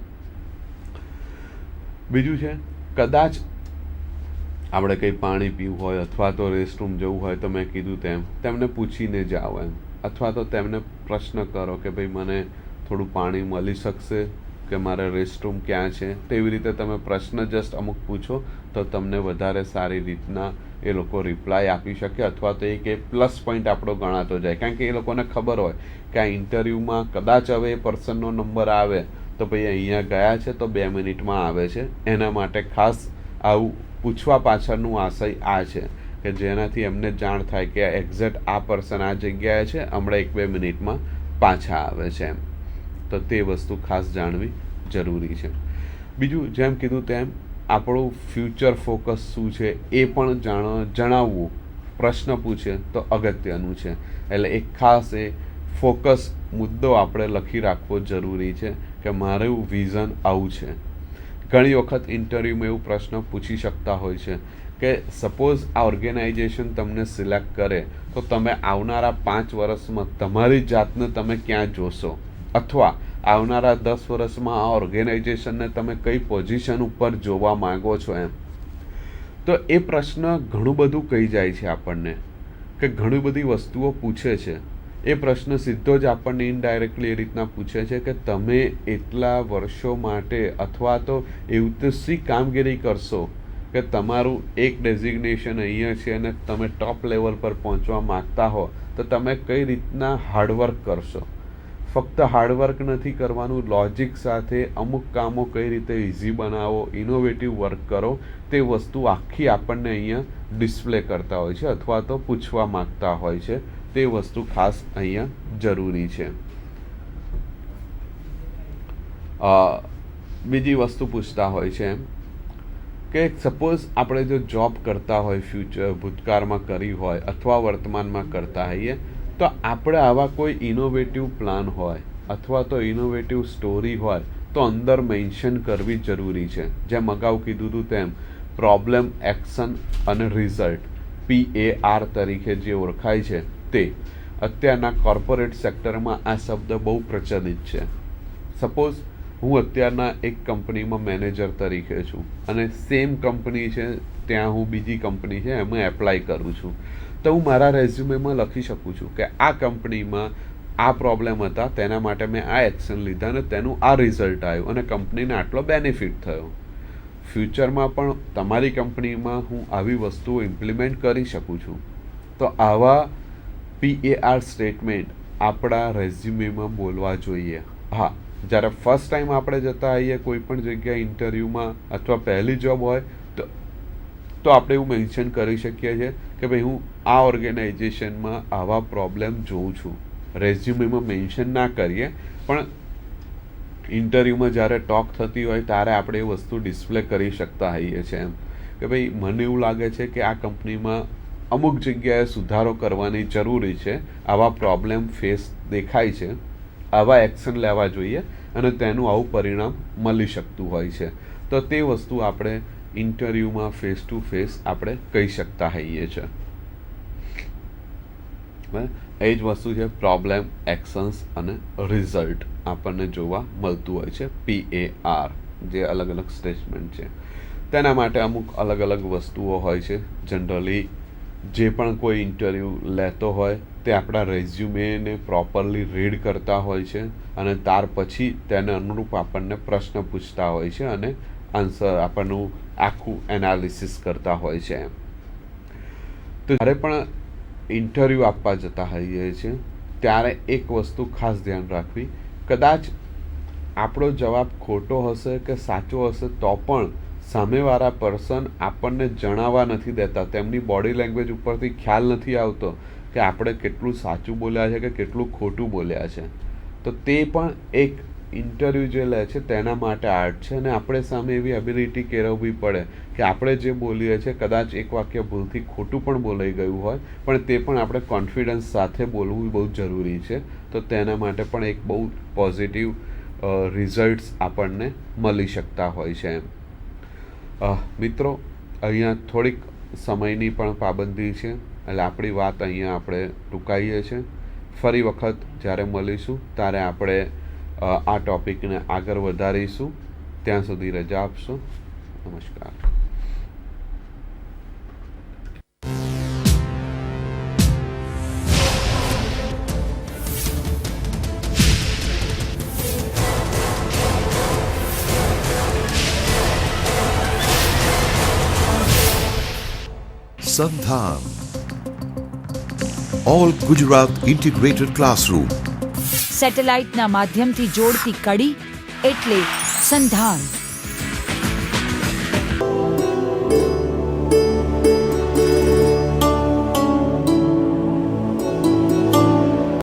બીજું છે, કદાચ આપણે કંઈ પાણી પીવું હોય અથવા તો રેસ્ટરૂમ જવું હોય તો મેં કીધું તેમને પૂછીને જાઓ એમ. અથવા તો તેમને પ્રશ્ન કરો કે ભાઈ મને થોડું પાણી મળી શકશે કે મારે રેસ્ટરૂમ ક્યાં છે. તેવી રીતે તમે પ્રશ્ન જસ્ટ અમુક પૂછો તો તમને વધારે સારી રીતના એ લોકો રિપ્લાય આપી શકે અથવા તો એક પ્લસ પોઈન્ટ આપણો ગણાતો જાય. કારણ કે એ લોકોને ખબર હોય કે આ ઇન્ટરવ્યૂમાં કદાચ હવે એ પર્સનનો નંબર આવે તો ભાઈ અહીંયા ગયા છે તો 2 મિનિટમાં આવે છે. એના માટે ખાસ આવું પૂછવા પાછળનું આશય આ છે કે જેનાથી એમને જાણ થાય કે એક્ઝેક્ટ આ પર્સન આ જગ્યાએ છે, હમણાં 1-2 મિનિટમાં પાછા આવે છે એમ. તો તે વસ્તુ ખાસ જાણવી જરૂરી છે. બીજું, જેમ કીધું તેમ આપણું ફ્યુચર ફોકસ શું છે એ પણ જણાવવું પ્રશ્ન પૂછે તો અગત્યનું છે. એટલે એક ખાસ એ ફોકસ મુદ્દો આપણે લખી રાખવો જરૂરી છે કે મારું વિઝન આવું છે. ઘણી વખત ઇન્ટરવ્યૂમાં એવું પ્રશ્ન પૂછી શકતા હોય છે કે સપોઝ આ ઓર્ગેનાઇઝેશન તમને સિલેક્ટ કરે તો તમે આવનારા 5 વર્ષમાં તમારી જાતને તમે ક્યાં જોશો, અથવા આવનારા 10 વર્ષમાં આ ઓર્ગેનાઇઝેશનને તમે કઈ પોઝિશન ઉપર જોવા માંગો છો એમ. તો એ પ્રશ્ન ઘણું બધું કહી જાય છે આપણને, કે ઘણી બધી વસ્તુઓ પૂછે છે. એ પ્રશ્ન સીધો જ આપણને ઇનડાયરેક્ટલી એ રીતના પૂછે છે કે તમે એટલા વર્ષો માટે અથવા તો એવું તો શી કામગીરી કરશો કે તમારું એક ડેઝિગ્નેશન અહીંયા છે અને તમે ટોપ લેવલ પર પહોંચવા માગતા હો, તો તમે કઈ રીતના હાર્ડવર્ક કરશો. ફક્ત હાર્ડવર્ક નથી કરવાનું, લોજિક સાથે અમુક કામો કઈ રીતે ઇઝી બનાવો, ઇનોવેટિવ વર્ક કરો, તે વસ્તુ આખી આપણને અહીંયા ડિસ્પ્લે કરતા હોય છે અથવા તો પૂછવા માગતા હોય છે. તે વસ્તુ ખાસ અહીંયા જરૂરી છે. બીજી વસ્તુ પૂછતા હોય છે એમ કે સપોઝ આપણે જો જોબ કરતા હોય, ભૂતકાળમાં કરી હોય અથવા વર્તમાનમાં કરતા હોઈએ, તો આપણે આવા કોઈ ઇનોવેટિવ પ્લાન હોય અથવા તો ઇનોવેટિવ સ્ટોરી હોય તો અંદર મેન્શન કરવી જરૂરી છે. જેમ અગાઉ કીધું હતું તેમ પ્રોબ્લેમ, એક્શન અને રિઝલ્ટ, PAR તરીકે જે ઓળખાય છે તે અત્યારના કોર્પોરેટ સેક્ટરમાં આ શબ્દ બહુ પ્રચલિત છે. સપોઝ હું અત્યારના એક કંપનીમાં મેનેજર તરીકે છું અને સેમ કંપની છે, ત્યાં હું બીજી કંપની છે એમાં એપ્લાય કરું છું, તો હું મારા રેઝ્યુમેમાં લખી શકું છું કે આ કંપનીમાં આ પ્રોબ્લેમ હતા, તેના માટે મેં આ એક્શન લીધા અને તેનું આ રિઝલ્ટ આવ્યું અને કંપનીને આટલો બેનિફિટ થયો. ફ્યુચરમાં પણ તમારી કંપનીમાં હું આવી વસ્તુઓ ઇમ્પ્લિમેન્ટ કરી શકું છું. તો આવા PAR સ્ટેટમેન્ટ આપણા રેઝ્યુમેમાં બોલવા જોઈએ. હા, જ્યારે ફર્સ્ટ ટાઈમ આપણે જતા હોઈએ કોઈ પણ જગ્યાએ ઇન્ટરવ્યૂમાં અથવા પહેલી જોબ હોય તો આપણે એવું મેન્શન કરી શકીએ છીએ કે ભાઈ હું આ ઓર્ગેનાઇઝેશનમાં આવા પ્રોબ્લેમ જોઉં છું. રેઝ્યુમેમાં મેન્શન ના કરીએ, પણ ઇન્ટરવ્યૂમાં જ્યારે ટોક થતી હોય ત્યારે આપણે એ વસ્તુ ડિસ્પ્લે કરી શકતા હોઈએ છીએ એમ કે ભાઈ મને એવું લાગે છે કે આ કંપનીમાં અમુક જગ્યાએ સુધારો કરવાની જરૂરી છે, આવા પ્રોબ્લેમ ફેસ દેખાય છે, આવા એક્શન લેવા જોઈએ અને તેનું આવું પરિણામ મળી શકતું હોય છે. તો તે વસ્તુ આપણે ઇન્ટરવ્યૂમાં ફેસ ટુ ફેસ આપણે કહી શકતા હોઈએ છીએ. એ જ વસ્તુ છે પ્રોબ્લેમ, એક્શન્સ અને રિઝલ્ટ આપણને જોવા મળતું હોય છે. PAR જે અલગ અલગ સ્ટેટમેન્ટ છે તેના માટે અમુક અલગ અલગ વસ્તુઓ હોય છે. જનરલી જે પણ કોઈ ઇન્ટરવ્યૂ લેતો હોય તે આપણા રેઝ્યુમેને પ્રોપરલી રીડ કરતા હોય છે અને ત્યાર પછી તેને અનુરૂપ આપણને પ્રશ્ન પૂછતા હોય છે અને આન્સર આપણનું આખું એનાલિસિસ કરતા હોય છે એમ. તો જ્યારે પણ ઇન્ટરવ્યૂ આપવા જતા હોઈએ છીએ ત્યારે એક વસ્તુ ખાસ ધ્યાન રાખવી, કદાચ આપણો જવાબ ખોટો હશે કે સાચો હશે તો પણ સામેવાળા પર્સન આપણને જણાવવા નથી દેતા, તેમની બોડી લેંગ્વેજ ઉપરથી ખ્યાલ નથી આવતો કે આપણે કેટલું સાચું બોલ્યા છે કે કેટલું ખોટું બોલ્યા છે. તો તે પણ એક ઇન્ટરવ્યૂ જે લે છે તેના માટે આર્ટ છે અને આપણે સામે એવી એબિલિટી કેળવવી પડે કે આપણે જે બોલીએ છીએ કદાચ એક વાક્ય ભૂલથી ખોટું પણ બોલાઈ ગયું હોય પણ તે પણ આપણે કોન્ફિડન્સ સાથે બોલવું બહુ જરૂરી છે. તો તેના માટે પણ એક બહુ પોઝિટિવ રિઝલ્ટ્સ આપણને મળી શકતા હોય છે એમ. મિત્રો, અહીંયા થોડીક સમયની પણ પાબંદી છે એટલે આપણી વાત અહીંયા આપણે ટૂંકાઈએ છીએ. ફરી વખત જ્યારે મળીશું ત્યારે આપણે આ ટૉપિકને આગળ વધારીશું. ત્યાં સુધી રજા આપશો. નમસ્કાર. Sandhan. All Gujarat Integrated Classroom. સેટેલાઇટના માધ્યમથી જોડતી કડી એટલે સંધાન.